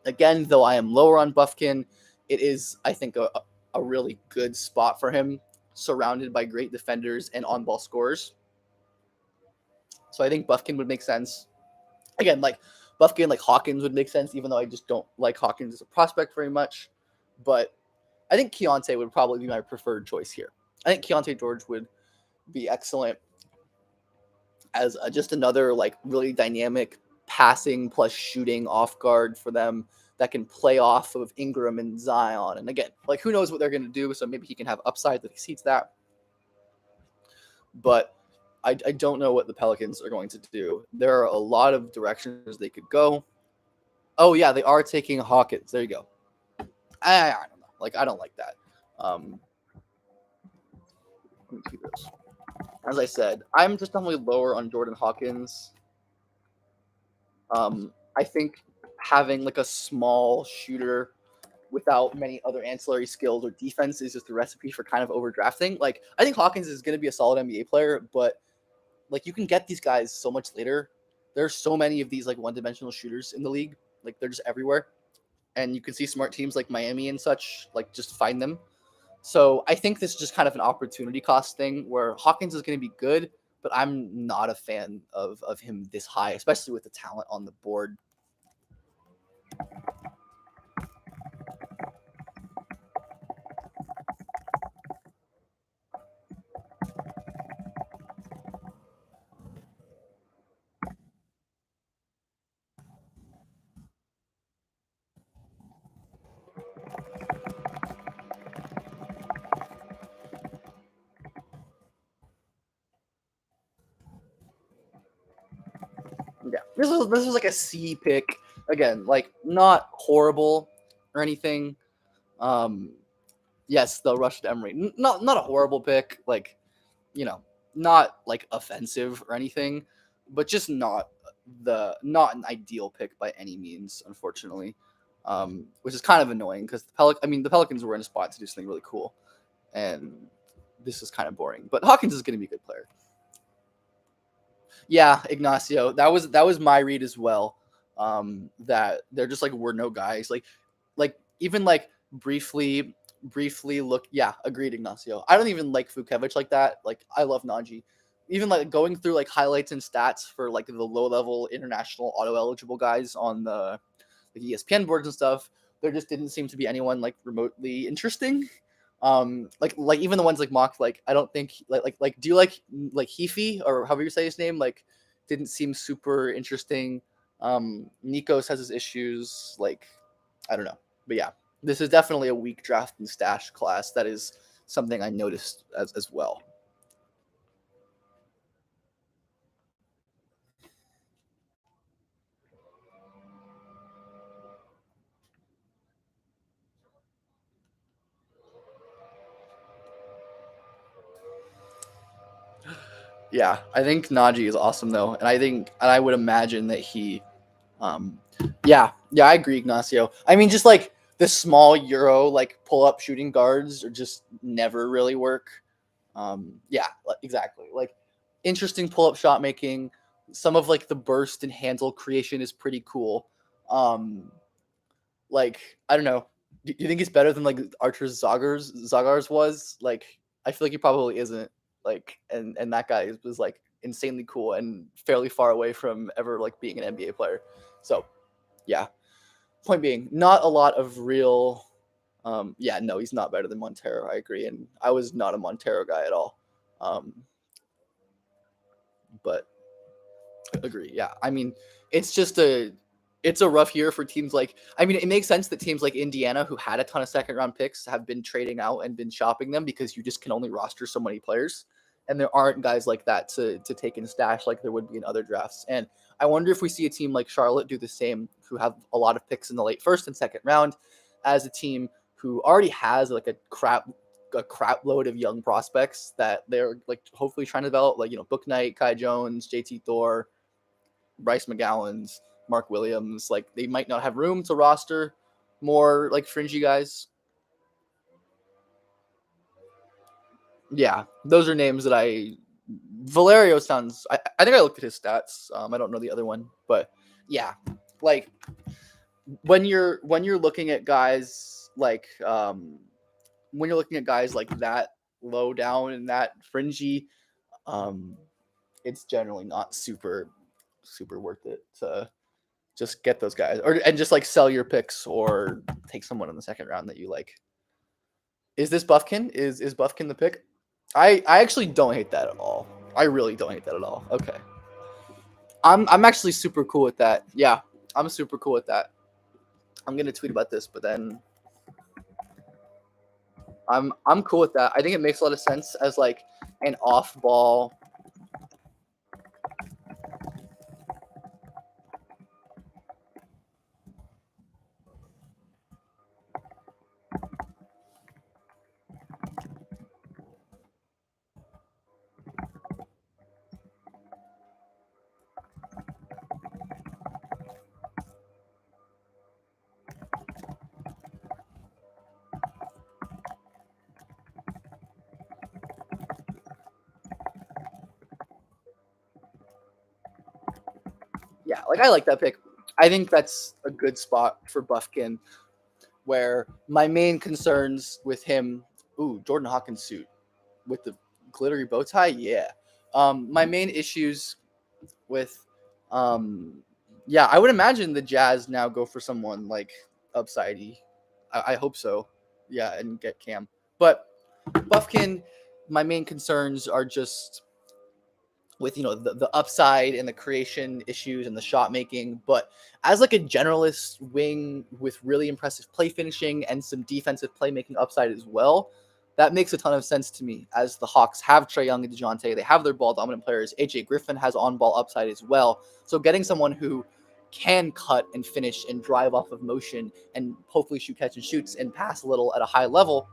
again, though I am lower on Buffkin, it is, I think, a really good spot for him, surrounded by great defenders and on-ball scorers. So I think Buffkin would make sense. Again, like Buffkin, like Hawkins would make sense, even though I just don't like Hawkins as a prospect very much. But I think Keontae would probably be my preferred choice here. I think Keontae George would be excellent as just another like really dynamic passing plus shooting off guard for them that can play off of Ingram and Zion. And again, like who knows what they're going to do, so maybe he can have upside that exceeds that. But I don't know what the Pelicans are going to do. There are a lot of directions they could go. Oh yeah, they are taking Hawkins. There you go. I don't know. Like I don't like that. Um, as I said, I'm just definitely lower on Jordan Hawkins. I think having like a small shooter without many other ancillary skills or defense is just a recipe for kind of overdrafting. Like I think Hawkins is going to be a solid NBA player, but like you can get these guys so much later. There's so many of these like one-dimensional shooters in the league. Like they're just everywhere, and you can see smart teams like Miami and such like just find them. So I think this is just kind of an opportunity cost thing where Hawkins is going to be good, but I'm not a fan of him this high, especially with the talent on the board. Yeah, this was like a C pick again, like not horrible or anything. Um, yes, they'll rush to Emery. Not a horrible pick, like not like offensive or anything, but just not an ideal pick by any means, unfortunately. Which is kind of annoying because the Pelicans were in a spot to do something really cool, and this is kind of boring. But Hawkins is going to be a good player. Yeah, Ignacio. That was my read as well. That there just like were no guys like even like briefly look. Yeah, agreed, Ignacio. I don't even like Vukcevic like that. Like I love Najee. Even like going through like highlights and stats for like the low level international auto eligible guys on the ESPN boards and stuff, there just didn't seem to be anyone like remotely interesting. Like even the ones like mocked, like I don't think like do you like Heafy or however you say his name? Like didn't seem super interesting. Nikos has his issues. Like I don't know, but yeah, this is definitely a weak draft and stash class. That is something I noticed as well. Yeah, I think Najee is awesome though, and I would imagine that he yeah, I agree, Ignacio. I mean, just like the small Euro like pull up shooting guards are just never really work. Yeah, exactly. Like interesting pull up shot making. Some of like the burst and handle creation is pretty cool. Um, like I don't know. Do you think it's better than like Archer's Zagars was? Like I feel like he probably isn't. Like and that guy was like insanely cool and fairly far away from ever like being an NBA player. So yeah. Point being, not a lot of real. Yeah, no, he's not better than Montero. I agree, and I was not a Montero guy at all. Um, but agree. Yeah, I mean, it's just it's a rough year for teams like. I mean, it makes sense that teams like Indiana, who had a ton of second round picks, have been trading out and been shopping them because you just can only roster so many players, and there aren't guys like that to take in stash like there would be in other drafts. And I wonder if we see a team like Charlotte do the same, who have a lot of picks in the late first and second round, as a team who already has like a crap load of young prospects that they're like hopefully trying to develop, like Book Knight, Kai Jones, JT Thor, Bryce McGowan's, Mark Williams. Like they might not have room to roster more like fringy guys. Yeah, those are names that Valerio sounds. I think I looked at his stats. I don't know the other one, but yeah, like when you're looking at guys like when you're looking at guys like that low down and that fringy, um, it's generally not super worth it to just get those guys and just like sell your picks or take someone in the second round that you like. Is this Buffkin? Is Buffkin the pick? I actually don't hate that at all. I really don't hate that at all. Okay. I'm actually super cool with that. Yeah. I'm super cool with that. I'm gonna tweet about this, but then I'm cool with that. I think it makes a lot of sense as like an off ball yeah, like I like that pick. I think that's a good spot for Buffkin. Where my main concerns with him, Jordan Hawkins suit with the glittery bow tie, yeah. My main issues with, yeah, I would imagine the Jazz now go for someone like upsidey. I hope so, yeah, and get Cam. But Buffkin, my main concerns are just with the upside and the creation issues and the shot making, but as like a generalist wing with really impressive play finishing and some defensive playmaking upside as well, that makes a ton of sense to me. As the Hawks have Trae Young and DeJounte, they have their ball dominant players. AJ Griffin has on ball upside as well. So getting someone who can cut and finish and drive off of motion and hopefully shoot catch and shoots and pass a little at a high level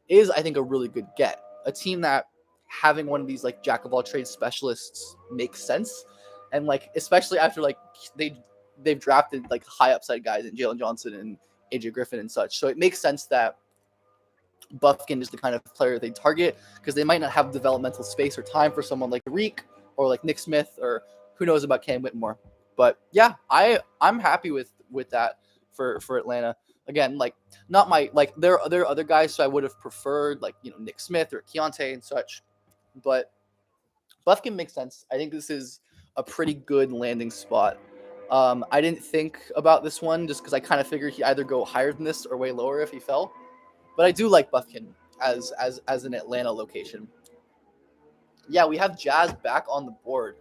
is, I think, a really good get. A team that having one of these like jack of all trades specialists makes sense, and like especially after like they've drafted like high upside guys in Jalen Johnson and AJ Griffin and such. So it makes sense that Buffkin is the kind of player they target because they might not have developmental space or time for someone like Reek or like Nick Smith or who knows about Cam Whitmore. But yeah, I'm happy with that for Atlanta. Again, like not my like there are other guys so I would have preferred like Nick Smith or Keontae and such, but Buffkin makes sense. I think this is a pretty good landing spot. I didn't think about this one just because I kind of figured he'd either go higher than this or way lower if he fell. But I do like Buffkin as an Atlanta location. Yeah, we have Jazz back on the board.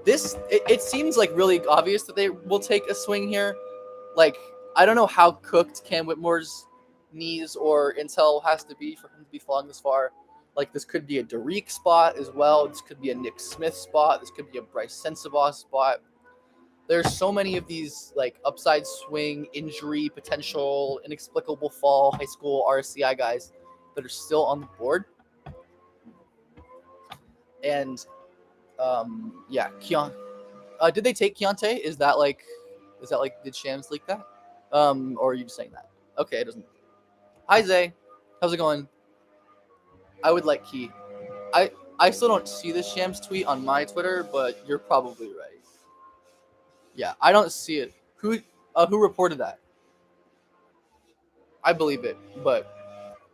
It seems like really obvious that they will take a swing here. Like, I don't know how cooked Cam Whitmore's knees or intel has to be for him to be falling this far. Like, this could be a Derek spot as well. This could be a Nick Smith spot. This could be a Bryce Sensabaugh spot. There's so many of these like upside swing, injury potential, inexplicable fall, high school RSCI guys that are still on the board. And yeah, did they take Keontae? Is that like did Shams leak that? Or are you just saying that? Okay, it doesn't. Hi Zay, how's it going? I would like Key. I still don't see the Shams tweet on my Twitter, but you're probably right. Yeah, I don't see it. Who reported that? I believe it, but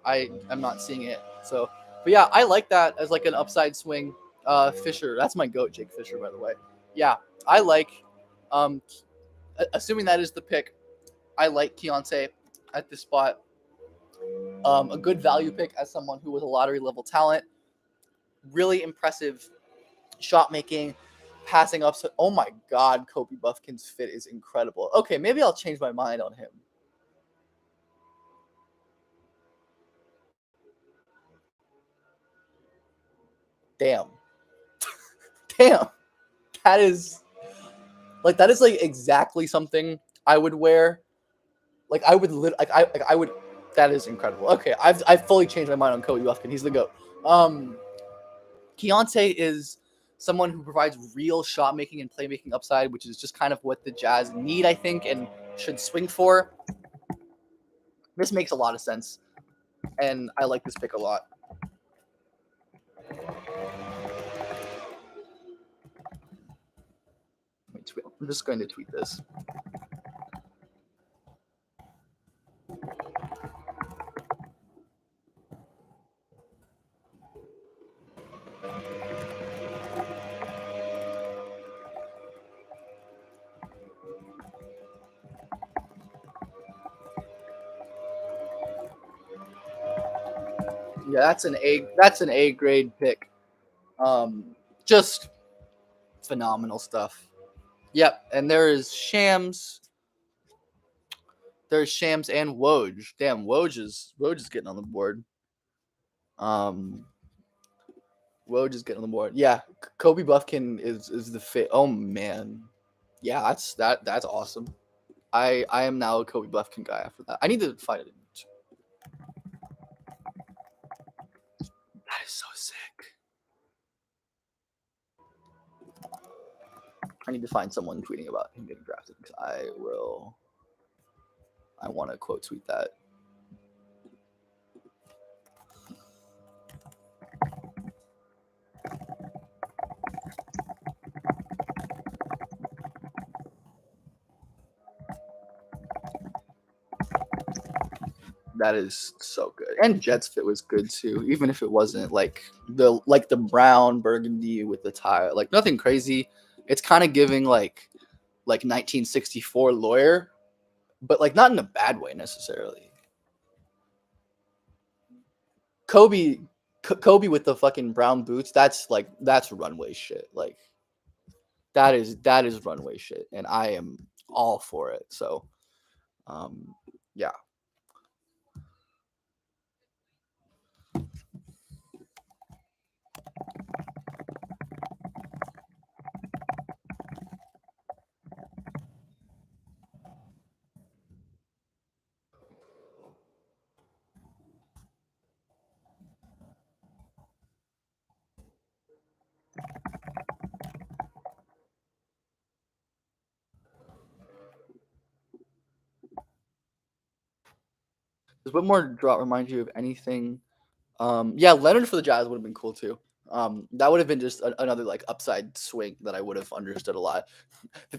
I am not seeing it. So, but yeah, I like that as like an upside swing. Fisher, that's my goat, Jake Fisher, by the way. Yeah, I like. Assuming that is the pick, I like Keontae at this spot. A good value pick as someone who was a lottery level talent. Really impressive shot making, passing up. Oh my God, Kobe Buffkin's fit is incredible. Okay, maybe I'll change my mind on him. Damn. Damn. That is like exactly something I would wear. Like I would I would. That is incredible. Okay, I've fully changed my mind on Kobe Buffkin. He's the GOAT. Keontae is someone who provides real shot making and playmaking upside, which is just kind of what the Jazz need, I think, and should swing for. This makes a lot of sense, and I like this pick a lot. I'm just going to tweet this. Yeah, that's an A grade pick. Just phenomenal stuff. Yep, and there is Shams. There's Shams and Woj. Damn, Woj is getting on the board. Woj is getting on the board. Yeah, Kobe Buffkin is the fit. Oh man, yeah, that's awesome. I am now a Kobe Buffkin guy after that. I need to find it. That is so sick. I need to find someone tweeting about him getting drafted because I want to quote tweet that. That is so good. And Jets fit was good too, even if it wasn't like the brown burgundy with the tie, like nothing crazy. It's kind of giving like 1964 lawyer, but like not in a bad way necessarily. Kobe Kobe with the fucking brown boots, that's runway shit. Like that is runway shit, and I am all for it. So, yeah. Does Whitmore drop remind you of anything? Yeah, Leonard for the Jazz would have been cool too. That would have been just another like upside swing that I would have understood a lot.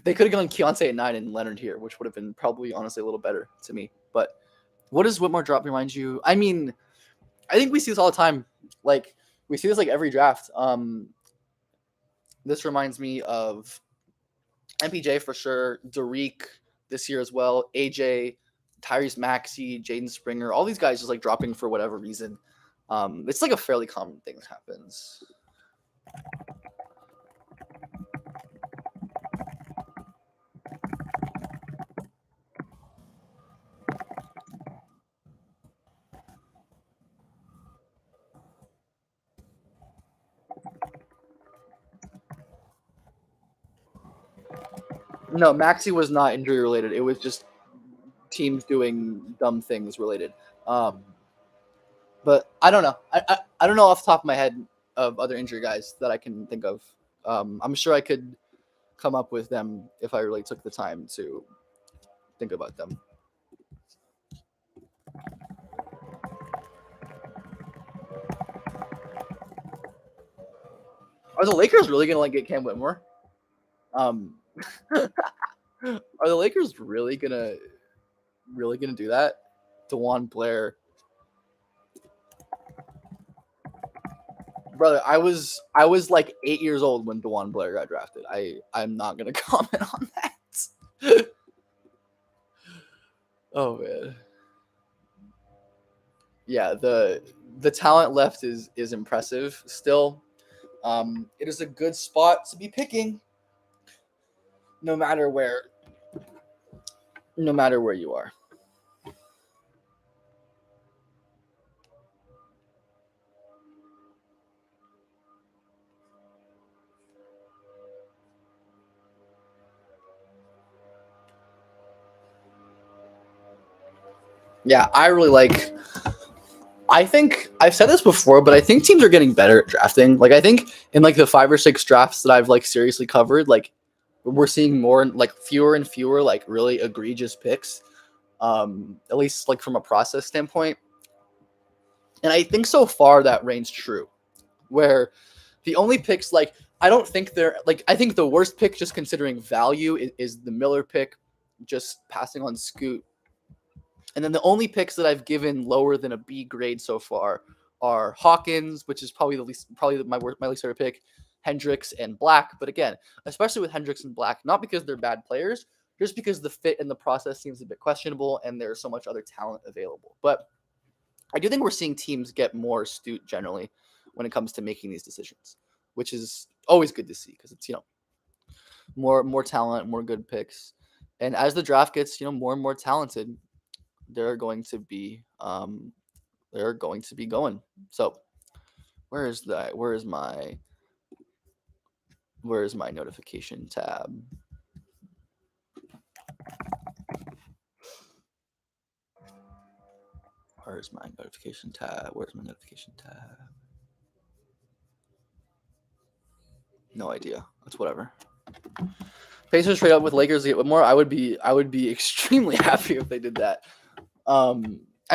They could have gone Keontae at 9 and Leonard here, which would have been probably honestly a little better to me. But what does Whitmore drop remind you? I mean, I think we see this all the time. Like we see this like every draft. This reminds me of MPJ for sure, Derek this year as well, AJ, Tyrese Maxey, Jaden Springer, all these guys just like dropping for whatever reason. It's like a fairly common thing that happens. No, Maxey was not injury related. It was just teams doing dumb things related. Um, but I don't know. I don't know off the top of my head of other injury guys that I can think of. I'm sure I could come up with them if I really took the time to think about them. Are the Lakers really gonna like get Cam Whitmore? Um, are the Lakers really gonna do that? DeJuan Blair, brother. I was like 8 years old when DeJuan Blair got drafted. I'm not gonna comment on that. Oh man, yeah. The talent left is impressive still. It is a good spot to be picking, no matter where, no matter where you are. Yeah, I really like. I think I've said this before, but I think teams are getting better at drafting. Like I think in like the 5 or 6 drafts that I've like seriously covered, like we're seeing more like fewer and fewer like really egregious picks. At least like from a process standpoint. And I think so far that reigns true. Where the only picks like I don't think they're like I think the worst pick just considering value is the Miller pick, just passing on Scoot. And then the only picks that I've given lower than a B grade so far are Hawkins, which is probably the least, probably my least favorite pick, Hendricks and Black. But again, especially with Hendricks and Black, not because they're bad players, just because the fit and the process seems a bit questionable, and there's so much other talent available. But I do think we're seeing teams get more astute generally when it comes to making these decisions, which is always good to see because it's more talent, more good picks, and as the draft gets more and more talented, they're going to be going. So where is that? Where is my notification tab? Where's my notification tab? Where's my notification tab? No idea. That's whatever. Pacers trade up with Lakers to get more. I would be extremely happy if they did that. I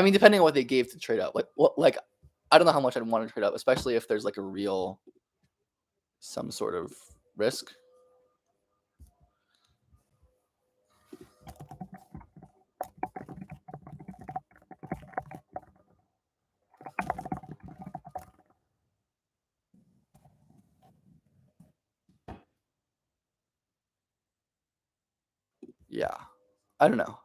mean, depending on what they gave to trade up, like I don't know how much I'd want to trade up, especially if there's like a real some sort of risk. Yeah, I don't know.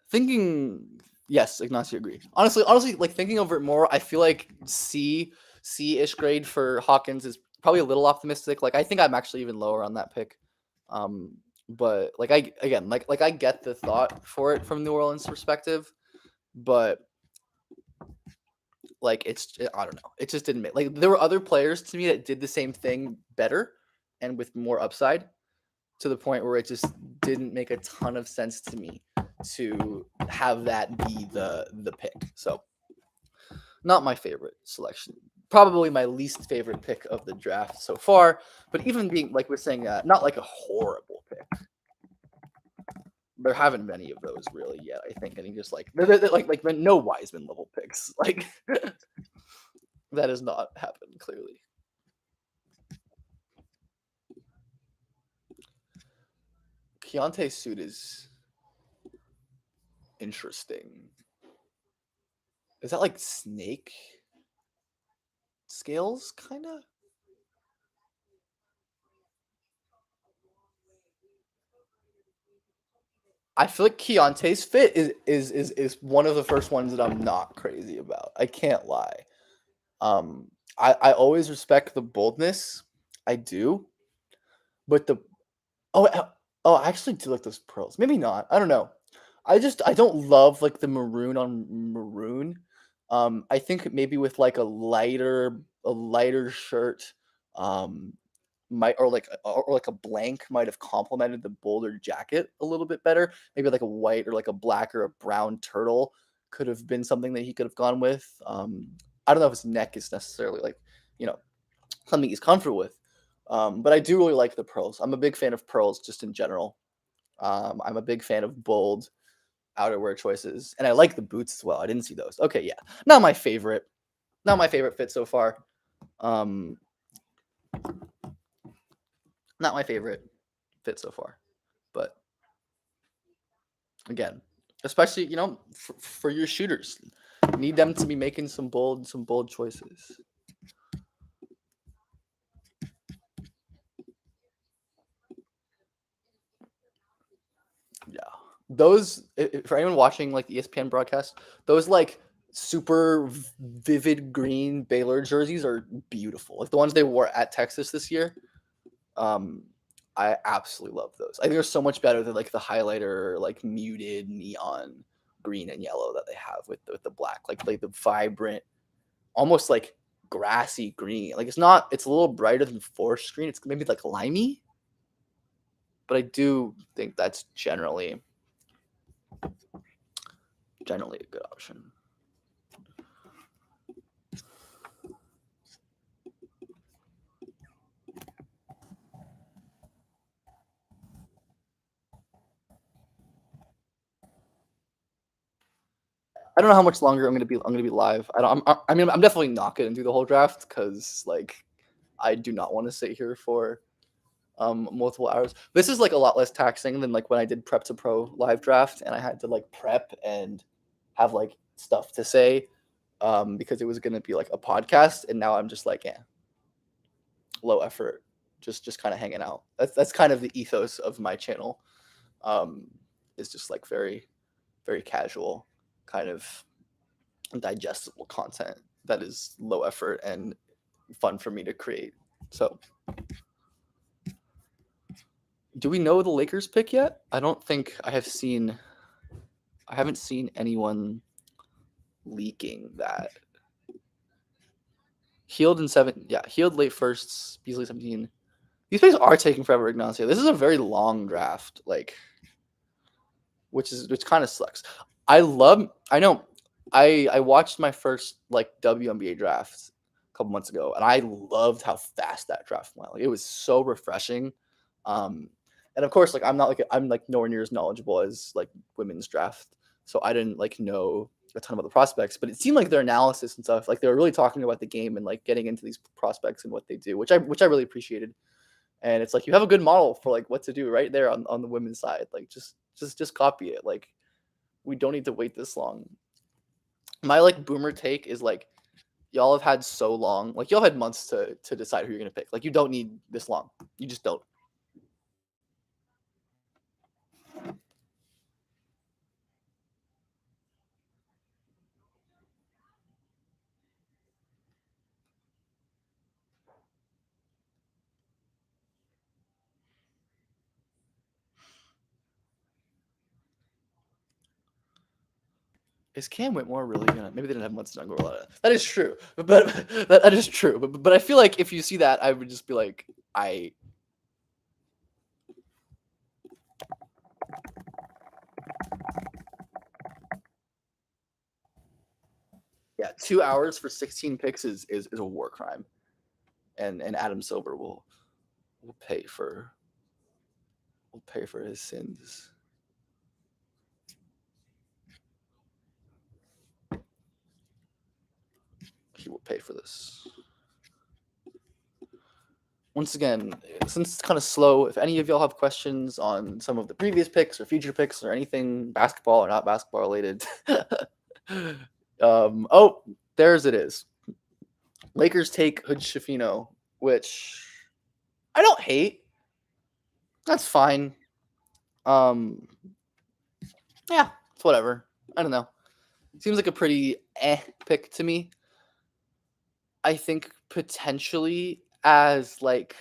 Thinking, yes, Ignacio, agree. Honestly, like thinking over it more, I feel like C-ish grade for Hawkins is probably a little optimistic. Like I think I'm actually even lower on that pick. Um, but like I again like I get the thought for it from New Orleans' perspective, but like I don't know, it just didn't make like there were other players to me that did the same thing better and with more upside to the point where it just didn't make a ton of sense to me to have that be the pick. So not my favorite selection. Probably my least favorite pick of the draft so far. But even being like we're saying, not like a horrible pick. There haven't been any of those really yet. I think, and he just like they're like no Wiseman level picks. Like that has not happened clearly. Keontae's suit is interesting. Is that like snake scales, kind of? I feel like Keontae's fit is one of the first ones that I'm not crazy about. I can't lie. I always respect the boldness. I do, but the oh I actually do like those pearls. Maybe not. I don't know. I don't love like the maroon on maroon. I think maybe with like a lighter shirt, um, might or like a blank might have complemented the bolder jacket a little bit better. Maybe like a white or like a black or a brown turtle could have been something that he could have gone with. I don't know if his neck is necessarily like you know something he's comfortable with. But I do really like the pearls. I'm a big fan of pearls just in general. I'm a big fan of bold outerwear choices, and I like the boots as well. I didn't see those. Okay, yeah, not my favorite. Not my favorite fit so far. Um, not my favorite fit so far. But again, especially for your shooters, need them to be making some bold choices. Yeah, those for anyone watching like the ESPN broadcast, those like super vivid green Baylor jerseys are beautiful. Like the ones they wore at Texas this year. Um, I absolutely love those. I think they're so much better than like the highlighter, like muted neon green and yellow that they have with the black, like the vibrant, almost like grassy green. Like it's not, it's a little brighter than forest green. It's maybe like limey, but I do think that's generally a good option. I don't know how much longer I'm gonna be live. I don't. I mean, I'm definitely not gonna do the whole draft because like I do not want to sit here for multiple hours. This is like a lot less taxing than like when I did prep to pro live draft and I had to like prep and have like stuff to say because it was gonna be like a podcast and now I'm just like yeah, low effort, just kind of hanging out. That's kind of the ethos of my channel. Um, is just like very very casual kind of digestible content that is low effort and fun for me to create. So, do we know the Lakers pick yet? I don't think I have seen. I haven't seen anyone leaking that. Healed in seven, yeah, healed late firsts, Beasley 17. These picks are taking forever, Ignacio. This is a very long draft, like, which kind of sucks. I know, I watched my first like WNBA draft a couple months ago, and I loved how fast that draft went. Like, it was so refreshing. Um, and of course, like I'm like nowhere near as knowledgeable as like women's draft, so I didn't like know a ton about the prospects. But it seemed like their analysis and stuff, like they were really talking about the game and like getting into these prospects and what they do, which I really appreciated. And it's like you have a good model for like what to do right there on the women's side. Like just copy it. Like we don't need to wait this long. My like boomer take is like y'all have had so long, like y'all had months to decide who you're gonna pick. Like you don't need this long. You just don't. Is Cam Whitmore really gonna? Maybe they didn't have Munson Aguilera. That is true, but that is true. But I feel like if you see that, I would just be like, yeah, 2 hours for 16 picks is a war crime, and Adam Silver will pay for his sins. He will pay for this. Once again, since it's kind of slow, if any of y'all have questions on some of the previous picks or future picks or anything basketball or not basketball related, oh, there's it is. Lakers take Hood Schifino, which I don't hate. That's fine. Yeah, it's whatever. I don't know. Seems like a pretty pick to me. I think potentially as like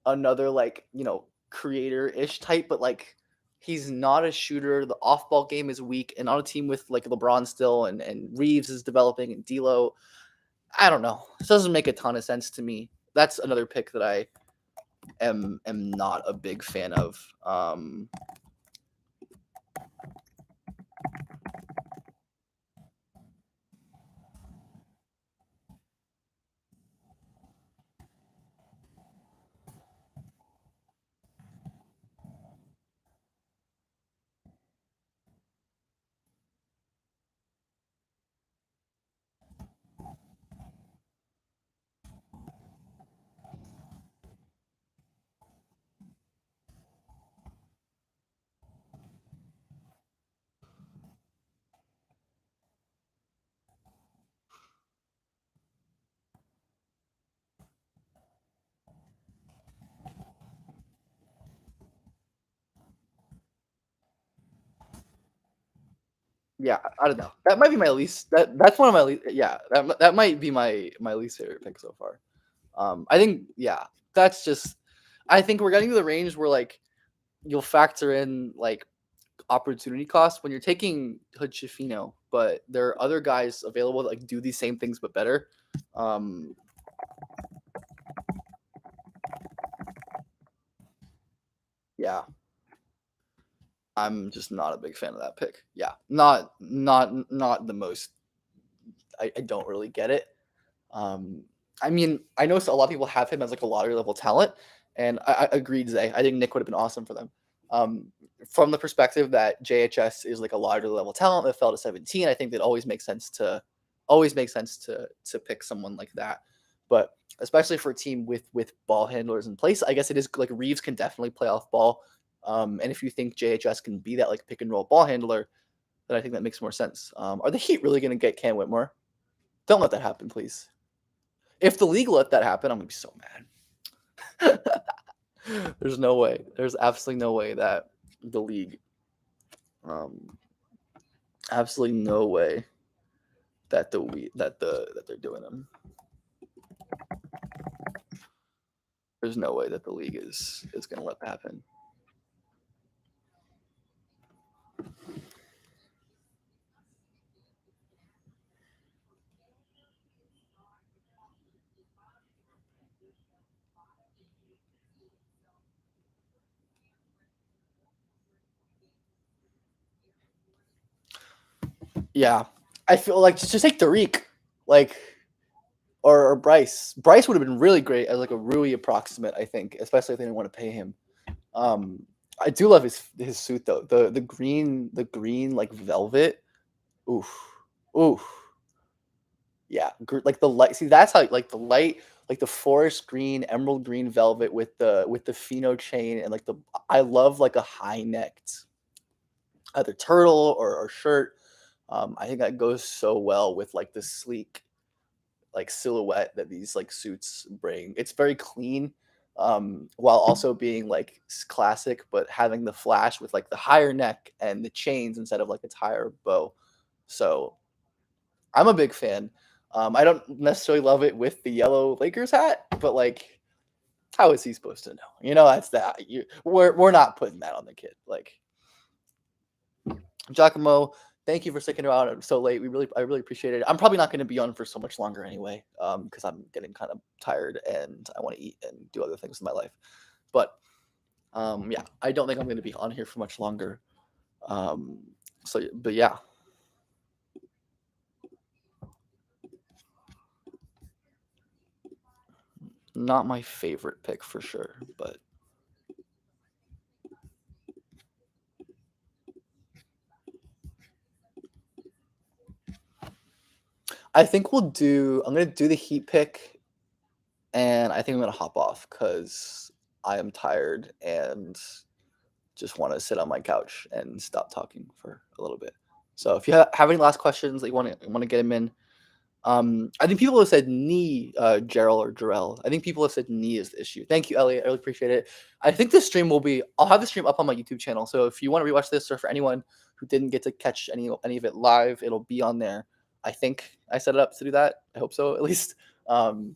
another like, creator-ish type, but like he's not a shooter. The off-ball game is weak, and on a team with like LeBron still and Reeves is developing and D'Lo, I don't know. This doesn't make a ton of sense to me. That's another pick that I am not a big fan of. Yeah, I don't know. That might be my least. That's one of my least. Yeah, that might be my least favorite pick so far. I think that's just. I think we're getting to the range where like you'll factor in like opportunity cost when you're taking Hood Schifino, but there are other guys available that like do these same things but better. Yeah, I'm just not a big fan of that pick. Yeah, not the most. I don't really get it. I mean, I know a lot of people have him as like a lottery level talent, and I agreed, Zay. I think Nick would have been awesome for them. From the perspective that JHS is like a lottery level talent that fell to 17, I think it always makes sense to pick someone like that. But especially for a team with ball handlers in place, I guess it is like Reeves can definitely play off ball. And if you think JHS can be that like pick and roll ball handler, then I think that makes more sense. Are the Heat really going to get Cam Whitmore? Don't let that happen, please. If the league let that happen, I'm gonna be so mad. There's no way. There's absolutely no way that the league, absolutely no way that they're doing them. There's no way that the league is gonna let that happen. Yeah, I feel like just take Tariq, like, or Bryce. Bryce would have been really great as like a Rui approximate, I think, especially if they didn't want to pay him. I do love his suit though. The green like velvet. Oof, oof. Yeah, like the light. See, that's how like the light, like the forest green, emerald green velvet with the pheno chain and like the. I love like a high necked either turtle or shirt. I think that goes so well with like the sleek like silhouette that these like suits bring. It's very clean, while also being like classic, but having the flash with like the higher neck and the chains instead of like its higher bow. So I'm a big fan. I don't necessarily love it with the yellow Lakers hat, but like, how is he supposed to know? That's that. We're not putting that on the kid. Like, Giacomo thank you for sticking around so late. I really appreciate it. I'm probably not going to be on for so much longer anyway, because I'm getting kind of tired and I want to eat and do other things in my life. But yeah, I don't think I'm going to be on here for much longer. But yeah. Not my favorite pick for sure, but I think I'm gonna do the Heat pick, and I think I'm gonna hop off because I am tired and just want to sit on my couch and stop talking for a little bit. So if you have any last questions that you want to get them in, I think people have said knee, Gerald or Jarrell. I think people have said knee is the issue. Thank you, Elliot. I really appreciate it. I think this stream I'll have the stream up on my YouTube channel. So if you want to rewatch this, or for anyone who didn't get to catch any of it live, it'll be on there. I think I set it up to do that. I hope so, at least. If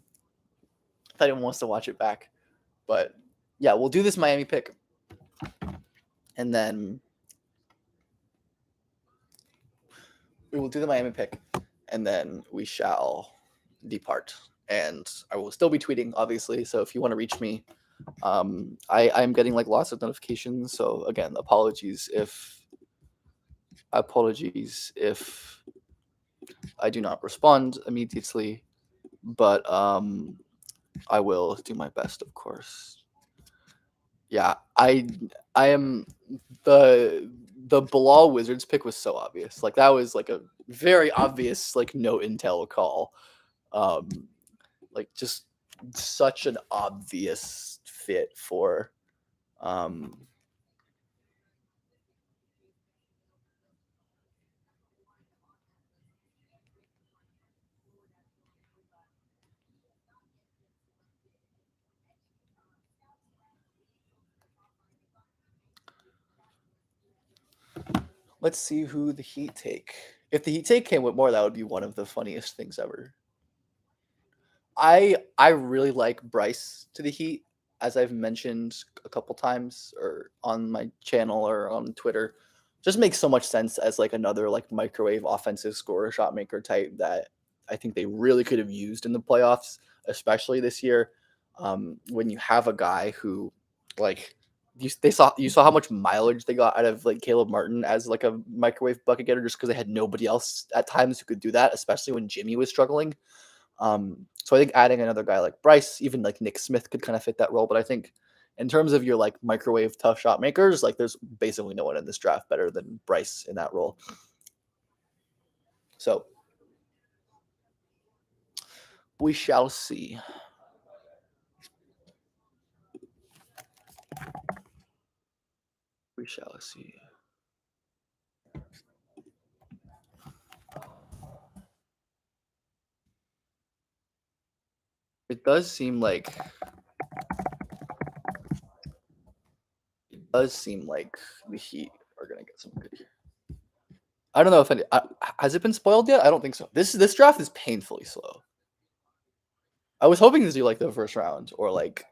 anyone wants to watch it back. But yeah, we'll do this Miami pick. And then we will do the Miami pick. And then we shall depart. And I will still be tweeting, obviously. So if you want to reach me, I'm getting like lots of notifications. So again, apologies if I do not respond immediately, but I will do my best, of course. Yeah, I am the Bilal Wizards pick was so obvious. Like that was like a very obvious like no intel call. Like just such an obvious fit for let's see who the Heat take. If the Heat take came with more, that would be one of the funniest things ever. I really like Bryce to the Heat, as I've mentioned a couple times, or on my channel or on Twitter. Just makes so much sense as like another like microwave offensive scorer, shot maker type that I think they really could have used in the playoffs, especially this year. When you have a guy who like you saw how much mileage they got out of like Caleb Martin as like a microwave bucket getter, just because they had nobody else at times who could do that, especially when Jimmy was struggling. So I think adding another guy like Bryce, even like Nick Smith, could kind of fit that role. But I think in terms of your like microwave tough shot makers, like there's basically no one in this draft better than Bryce in that role. So we shall see. We shall see. It does seem like the Heat are gonna get some good here. I don't know if has it been spoiled yet. I don't think so. This draft is painfully slow. I was hoping to do like the first round, or like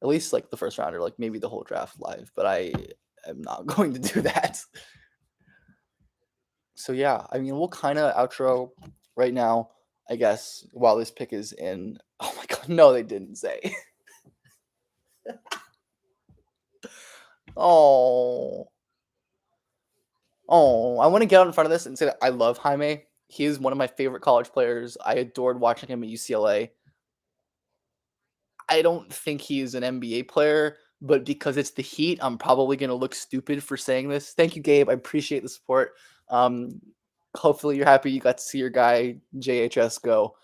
at least like the first round, or like maybe the whole draft live, but I am not going to do that. So yeah, I mean, we'll kind of outro right now, I guess, while this pick is in. Oh my god, no, they didn't say. Oh, I want to get out in front of this and say that I love Jaime. He is one of my favorite college players. I adored watching him at UCLA. I don't think he's an NBA player, but because it's the Heat, I'm probably going to look stupid for saying this. Thank you, Gabe. I appreciate the support. Hopefully you're happy you got to see your guy JHS go.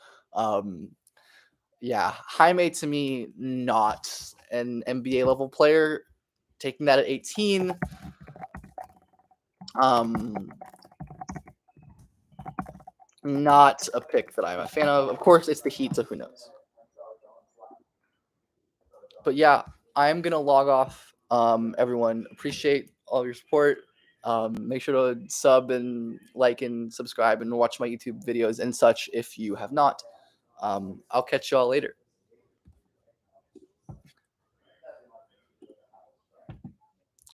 Yeah, Jaime to me, not an NBA level player. Taking that at 18. Not a pick that I'm a fan of. Of course, it's the Heat, so who knows? But yeah, I'm gonna log off. Everyone, appreciate all your support. Make sure to sub and like and subscribe and watch my YouTube videos and such if you have not. I'll catch you all later.